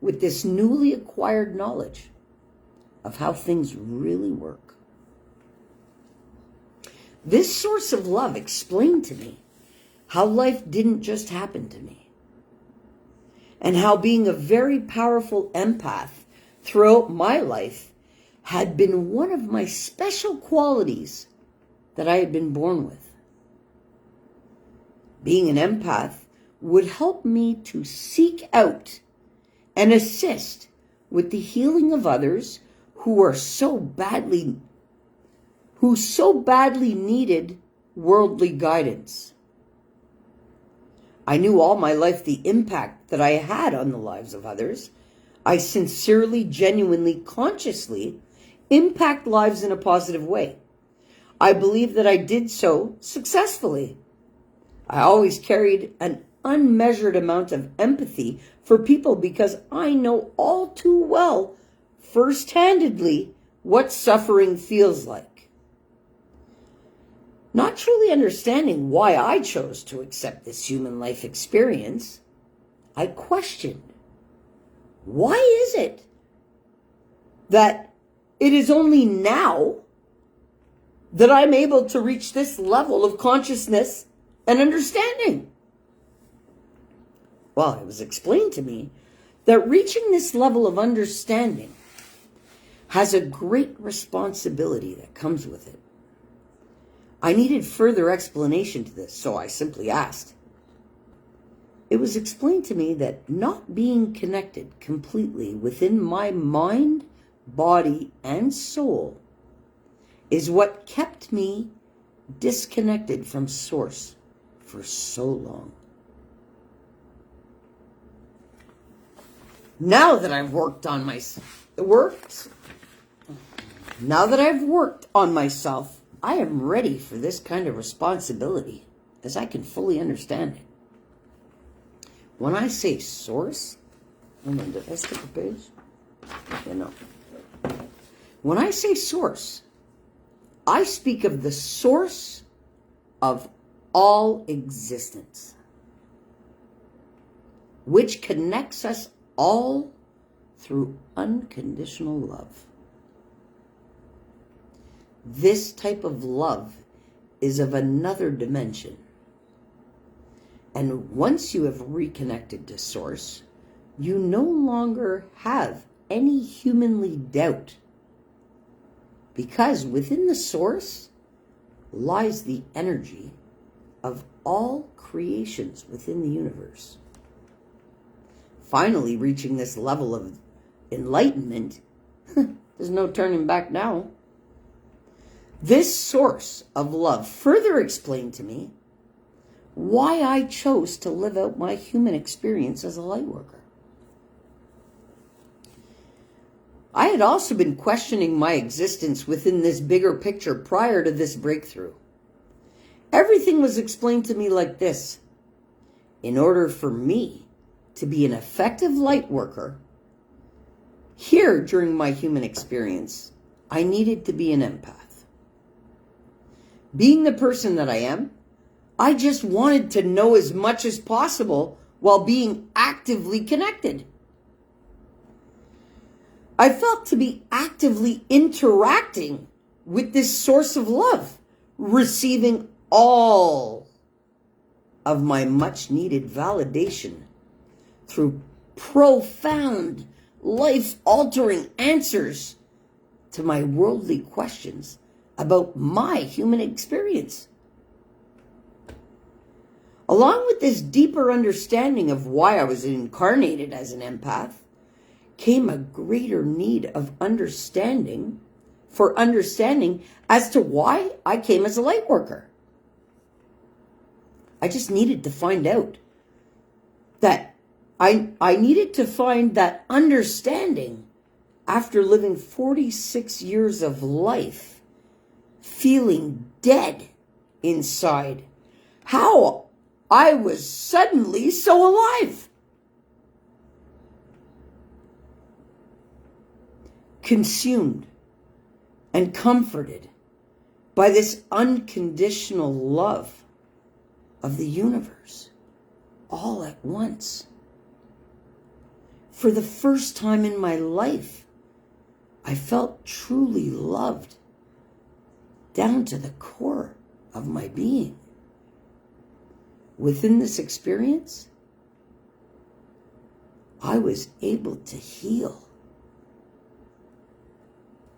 with this newly acquired knowledge of how things really work. This source of love explained to me how life didn't just happen to me, and how being a very powerful empath throughout my life had been one of my special qualities that I had been born with. Being an empath would help me to seek out and assist with the healing of others who so badly needed worldly guidance. I knew all my life the impact that I had on the lives of others. I sincerely, genuinely, consciously impact lives in a positive way. I believe that I did so successfully. I always carried an unmeasured amount of empathy for people because I know all too well, first-handedly, what suffering feels like. Not truly understanding why I chose to accept this human life experience, I questioned, why is it that it is only now that I'm able to reach this level of consciousness and understanding? Well, it was explained to me that reaching this level of understanding has a great responsibility that comes with it. I needed further explanation to this, so I simply asked. It was explained to me that not being connected completely within my mind, body, and soul is what kept me disconnected from Source for so long. Now that I've worked on myself, I am ready for this kind of responsibility, as I can fully understand it. When I say Source, hold on, did I skip a page? Okay, no. When I say Source, I speak of the source of all existence, which connects us all through unconditional love. This type of love is of another dimension. And once you have reconnected to Source, you no longer have any humanly doubt, because within the Source lies the energy of all creations within the universe. Finally reaching this level of enlightenment, there's no turning back now. This source of love further explained to me why I chose to live out my human experience as a light worker. I had also been questioning my existence within this bigger picture prior to this breakthrough. Everything was explained to me like this. In order for me to be an effective light worker, here during my human experience, I needed to be an empath. Being the person that I am, I just wanted to know as much as possible while being actively connected. I felt to be actively interacting with this source of love receiving all of my much needed validation through profound, life-altering answers to my worldly questions about my human experience. Along with this deeper understanding of why I was incarnated as an empath, came a greater need of understanding as to why I came as a light worker. I just needed to find out that I needed to find that understanding after living 46 years of life, feeling dead inside, how I was suddenly so alive. Consumed and comforted by this unconditional love of the universe all at once. For the first time in my life, I felt truly loved down to the core of my being. Within this experience, I was able to heal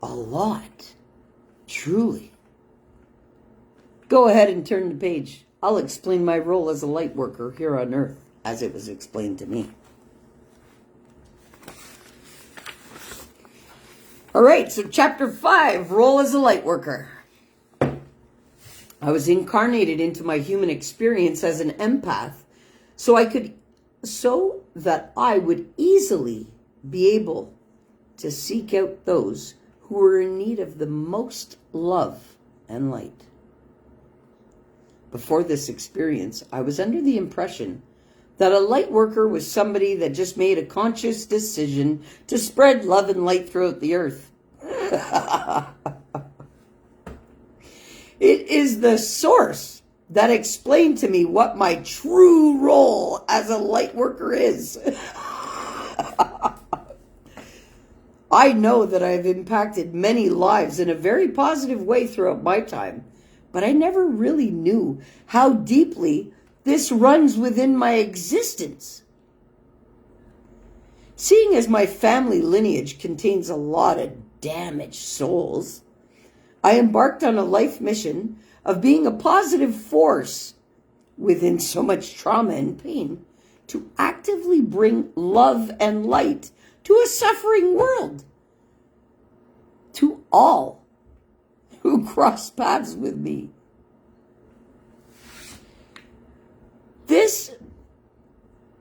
a lot, truly. Go ahead and turn the page. I'll explain my role as a light worker here on Earth as it was explained to me. All right, so chapter 5, role as a light worker. I was incarnated into my human experience as an empath so that I would easily be able to seek out those who were in need of the most love and light. Before this experience, I was under the impression that a light worker was somebody that just made a conscious decision to spread love and light throughout the earth. It is the source that explained to me what my true role as a light worker is. I know that I've impacted many lives in a very positive way throughout my time, but I never really knew how deeply this runs within my existence. Seeing as my family lineage contains a lot of damaged souls, I embarked on a life mission of being a positive force within so much trauma and pain to actively bring love and light to a suffering world, to all who cross paths with me.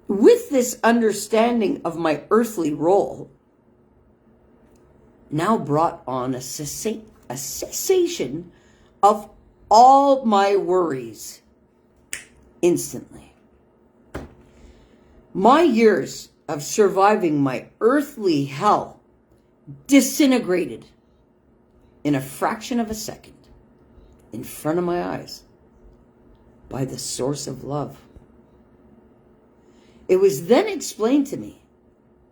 With this understanding of my earthly role, now brought on a cessation of all my worries instantly. My years of surviving my earthly hell disintegrated in a fraction of a second in front of my eyes by the source of love. It was then explained to me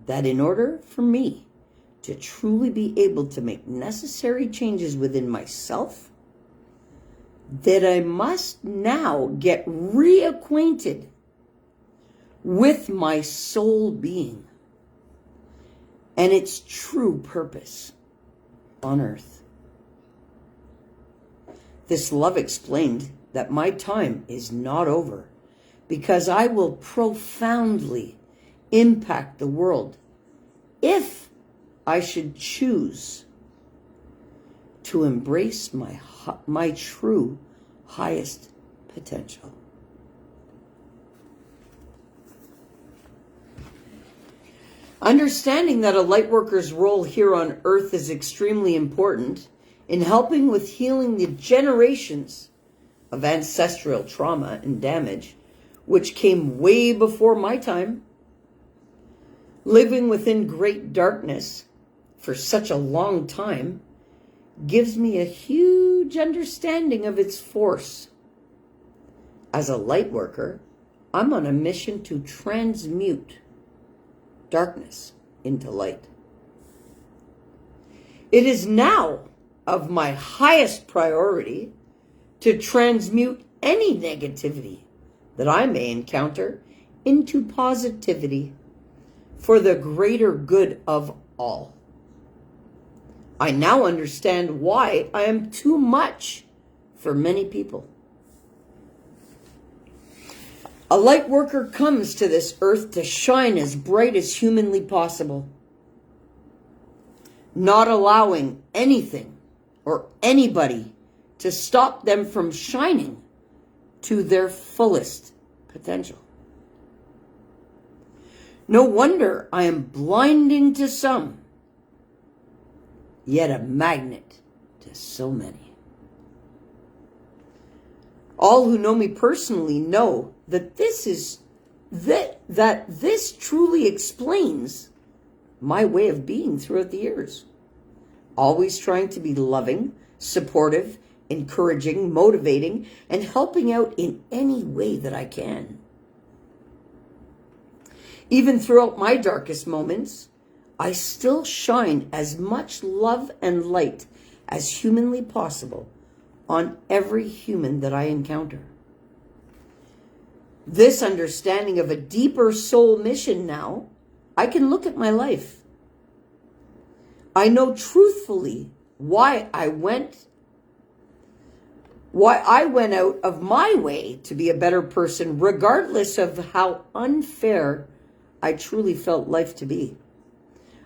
that in order for me to truly be able to make necessary changes within myself, that I must now get reacquainted with my soul being and its true purpose on earth. This love explained that my time is not over, because I will profoundly impact the world if I should choose to embrace my true highest potential. Understanding that a light worker's role here on earth is extremely important in helping with healing the generations of ancestral trauma and damage, which came way before my time. Living within great darkness for such a long time gives me a huge understanding of its force. As a light worker, I'm on a mission to transmute darkness into light. It is now of my highest priority to transmute any negativity that I may encounter into positivity for the greater good of all. I now understand why I am too much for many people. A light worker comes to this earth to shine as bright as humanly possible, not allowing anything or anybody to stop them from shining to their fullest potential. No wonder I am blinding to some, yet a magnet to so many. All who know me personally know that this truly explains my way of being throughout the years. Always trying to be loving, supportive, encouraging, motivating, and helping out in any way that I can. Even throughout my darkest moments, I still shine as much love and light as humanly possible on every human that I encounter. This understanding of a deeper soul mission now, I can look at my life. I know truthfully why I went out of my way to be a better person, regardless of how unfair I truly felt life to be.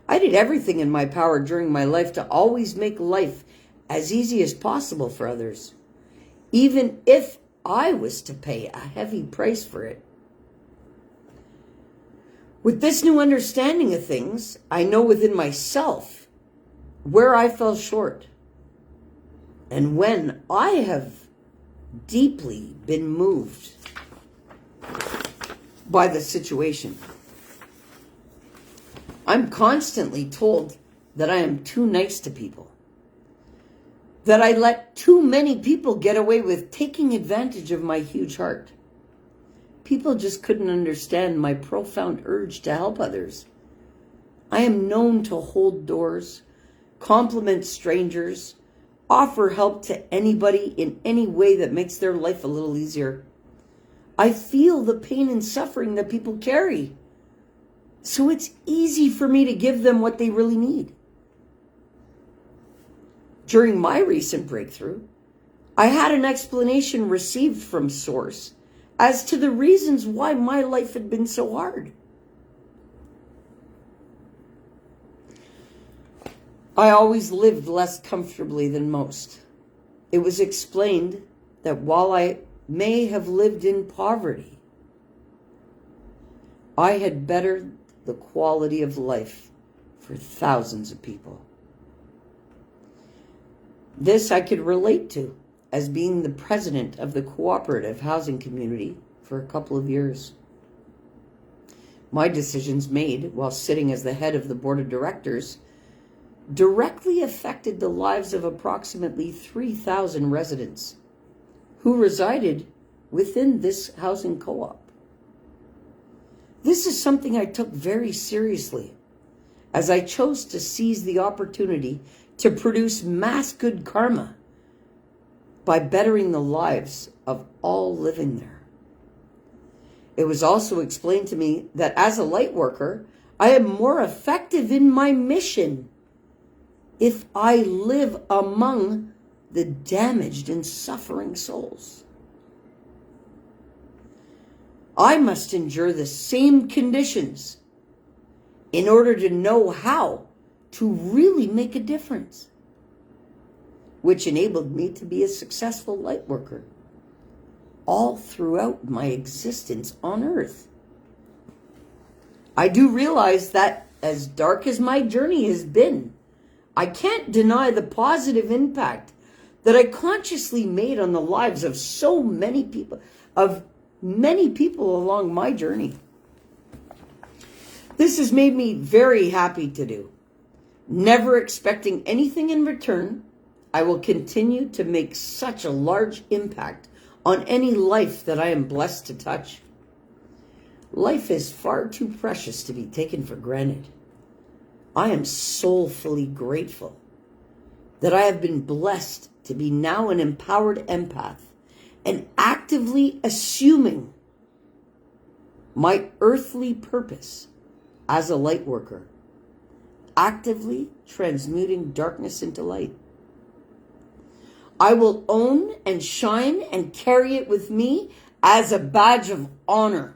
I did everything in my power during my life to always make life as easy as possible for others, even if I was to pay a heavy price for it. With this new understanding of things, I know within myself where I fell short and when I have deeply been moved by the situation. I'm constantly told that I am too nice to people, that I let too many people get away with taking advantage of my huge heart. People just couldn't understand my profound urge to help others. I am known to hold doors, compliment strangers, offer help to anybody in any way that makes their life a little easier. I feel the pain and suffering that people carry, so it's easy for me to give them what they really need. During my recent breakthrough, I had an explanation received from Source as to the reasons why my life had been so hard. I always lived less comfortably than most. It was explained that while I may have lived in poverty, I had bettered the quality of life for thousands of people. This I could relate to as being the president of the cooperative housing community for a couple of years. My decisions made while sitting as the head of the board of directors directly affected the lives of approximately 3,000 residents who resided within this housing co-op. This is something I took very seriously, as I chose to seize the opportunity to produce mass good karma by bettering the lives of all living there. It was also explained to me that as a light worker, I am more effective in my mission if I live among the damaged and suffering souls. I must endure the same conditions in order to know how to really make a difference, which enabled me to be a successful light worker all throughout my existence on earth. I do realize that as dark as my journey has been, I can't deny the positive impact that I consciously made on the lives of so many people, along my journey. This has made me very happy to do. Never expecting anything in return, I will continue to make such a large impact on any life that I am blessed to touch. Life is far too precious to be taken for granted. I am soulfully grateful that I have been blessed to be now an empowered empath and actively assuming my earthly purpose as a light worker, actively transmuting darkness into light. I will own and shine and carry it with me as a badge of honor,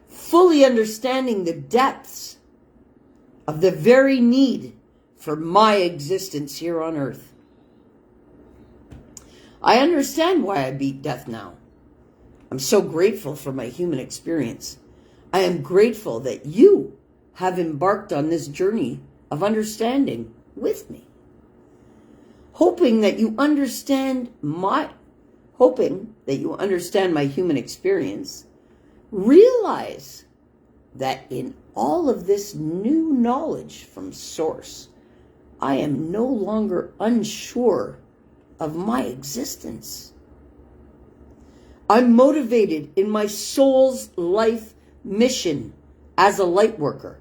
fully understanding the depths of the very need for my existence here on earth. I understand why I beat death now. I'm so grateful for my human experience. I am grateful that you have embarked on this journey of understanding with me. Hoping that you understand my human experience, realize that in all of this new knowledge from Source, I am no longer unsure of my existence. I'm motivated in my soul's life mission as a light worker.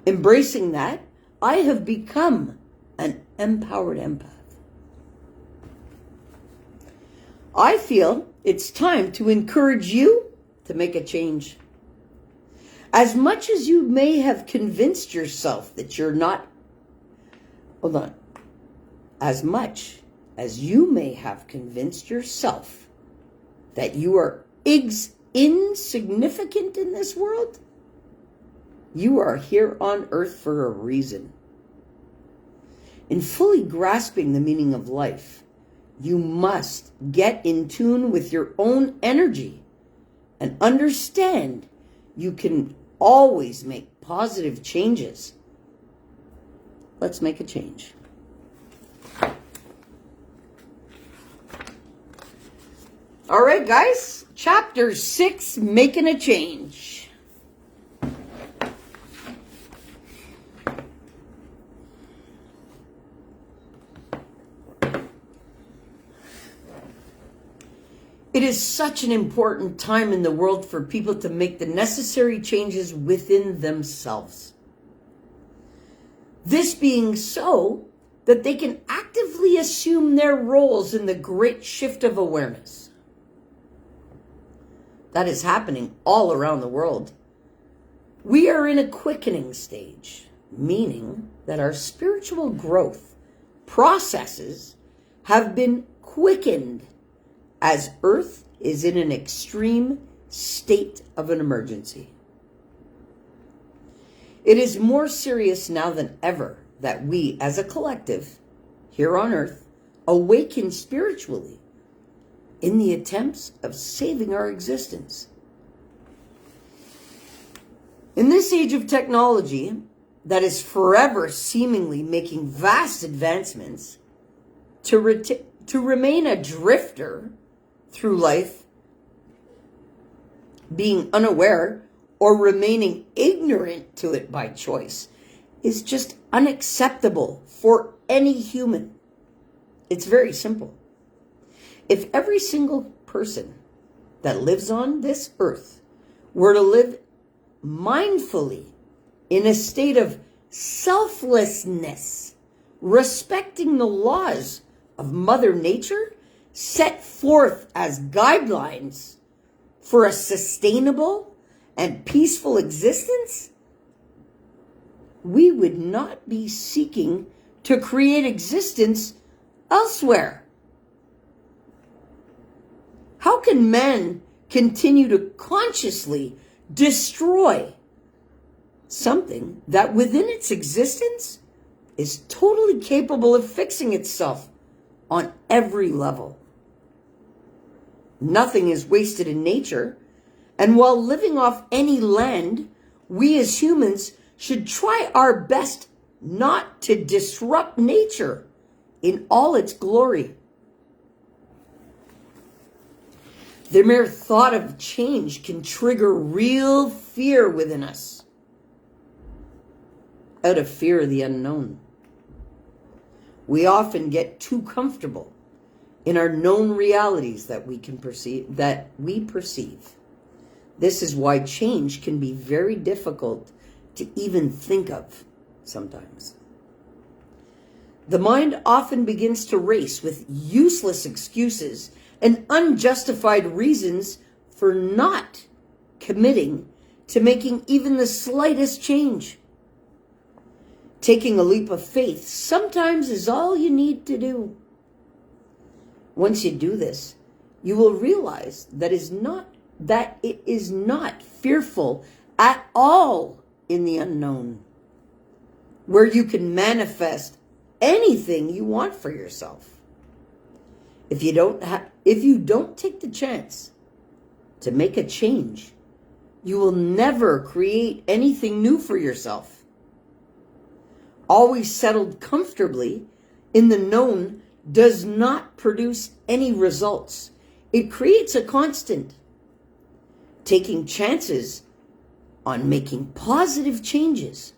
Embracing that, I have become an empowered empath. I feel it's time to encourage you to make a change. As much as you may have convinced yourself that you're not, as much as you may have convinced yourself that you are insignificant in this world, you are here on earth for a reason. In fully grasping the meaning of life, you must get in tune with your own energy and understand you can always make positive changes. Let's make a change. All right, guys. Chapter 6, Making a Change. It is such an important time in the world for people to make the necessary changes within themselves. This being so that they can actively assume their roles in the great shift of awareness that is happening all around the world. We are in a quickening stage, meaning that our spiritual growth processes have been quickened as Earth is in an extreme state of an emergency. It is more serious now than ever that we, as a collective, here on Earth, awaken spiritually in the attempts of saving our existence. In this age of technology that is forever seemingly making vast advancements, to remain a drifter through life, being unaware or remaining ignorant to it by choice, is just unacceptable for any human. It's very simple. If every single person that lives on this earth were to live mindfully in a state of selflessness, respecting the laws of Mother Nature set forth as guidelines for a sustainable and peaceful existence, we would not be seeking to create existence elsewhere. How can men continue to consciously destroy something that within its existence is totally capable of fixing itself on every level? Nothing is wasted in nature, and while living off any land, we as humans should try our best not to disrupt nature in all its glory. The mere thought of change can trigger real fear within us, out of fear of the unknown. We often get too comfortable in our known realities that we perceive. This is why change can be very difficult to even think of sometimes. The mind often begins to race with useless excuses and unjustified reasons for not committing to making even the slightest change. Taking a leap of faith sometimes is all you need to do. Once you do this, you will realize that it is not fearful at all in the unknown, where you can manifest anything you want for yourself. If you don't take the chance to make a change, you will never create anything new for yourself. Always settled comfortably in the known does not produce any results. It creates a constant. Taking chances on making positive changes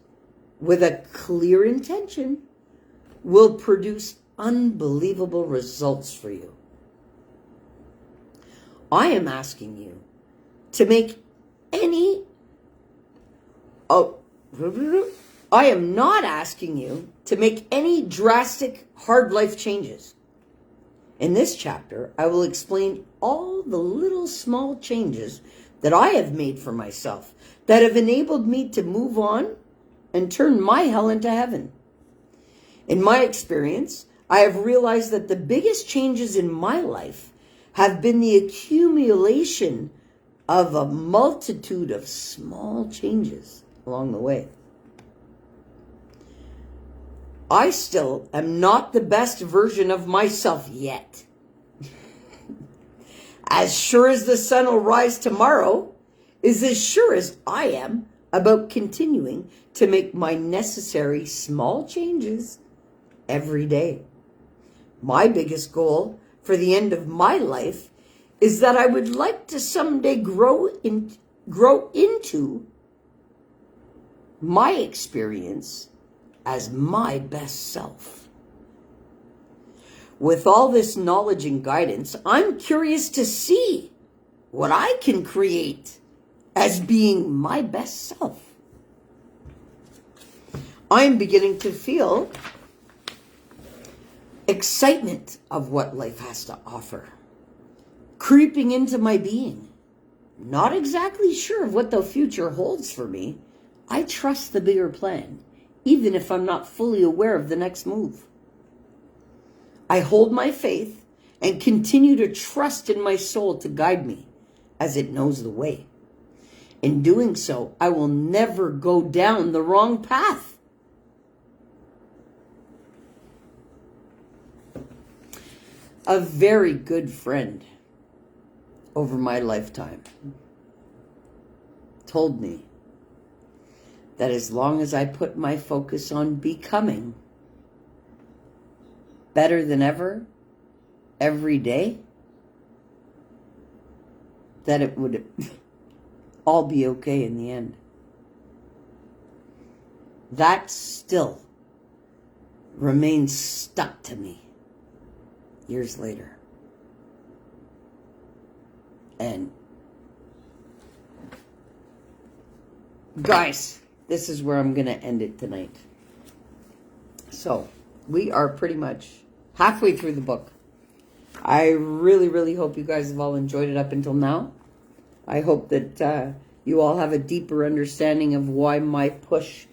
with a clear intention will produce unbelievable results for you. I am asking you to make I am not asking you to make any drastic hard life changes. In this chapter, I will explain all the little small changes that I have made for myself that have enabled me to move on and turn my hell into heaven. In my experience, I have realized that the biggest changes in my life have been the accumulation of a multitude of small changes along the way. I still am not the best version of myself yet. As sure as the sun will rise tomorrow is as sure as I am about continuing to make my necessary small changes every day. My biggest goal for the end of my life is that I would like to someday grow into my experience as my best self. With all this knowledge and guidance, I'm curious to see what I can create as being my best self. I'm beginning to feel excitement of what life has to offer, creeping into my being. Not exactly sure of what the future holds for me. I trust the bigger plan, even if I'm not fully aware of the next move. I hold my faith and continue to trust in my soul to guide me as it knows the way. In doing so, I will never go down the wrong path. A very good friend over my lifetime told me that as long as I put my focus on becoming better than ever, every day, that it would all be okay in the end. That still remains stuck to me years later. And guys, this is where I'm going to end it tonight. So, we are pretty much halfway through the book. I really, really hope you guys have all enjoyed it up until now. I hope that you all have a deeper understanding of why my push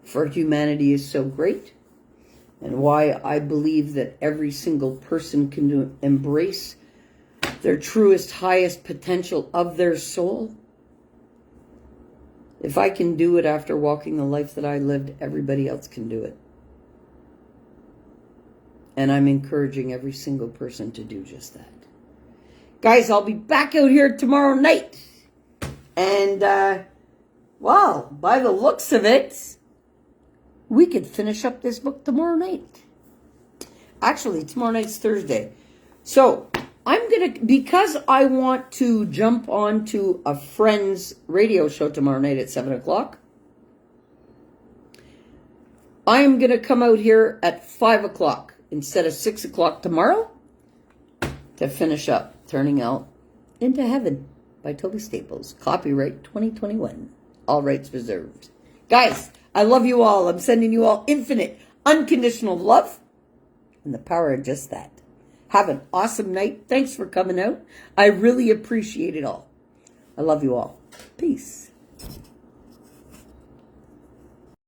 for humanity is so great, and why I believe that every single person can embrace their truest, highest potential of their soul. If I can do it after walking the life that I lived, everybody else can do it. And I'm encouraging every single person to do just that. Guys, I'll be back out here tomorrow night. And, well, by the looks of it, we could finish up this book tomorrow night. Actually, tomorrow night's Thursday. So, I'm going to, because I want to jump on to a friend's radio show tomorrow night at 7 o'clock, I'm going to come out here at 5 o'clock instead of 6 o'clock tomorrow to finish up Turning Out into Heaven by Tobi Staples. Copyright 2021. All rights reserved. Guys, I love you all. I'm sending you all infinite, unconditional love. And the power of just that. Have an awesome night. Thanks for coming out. I really appreciate it all. I love you all. Peace.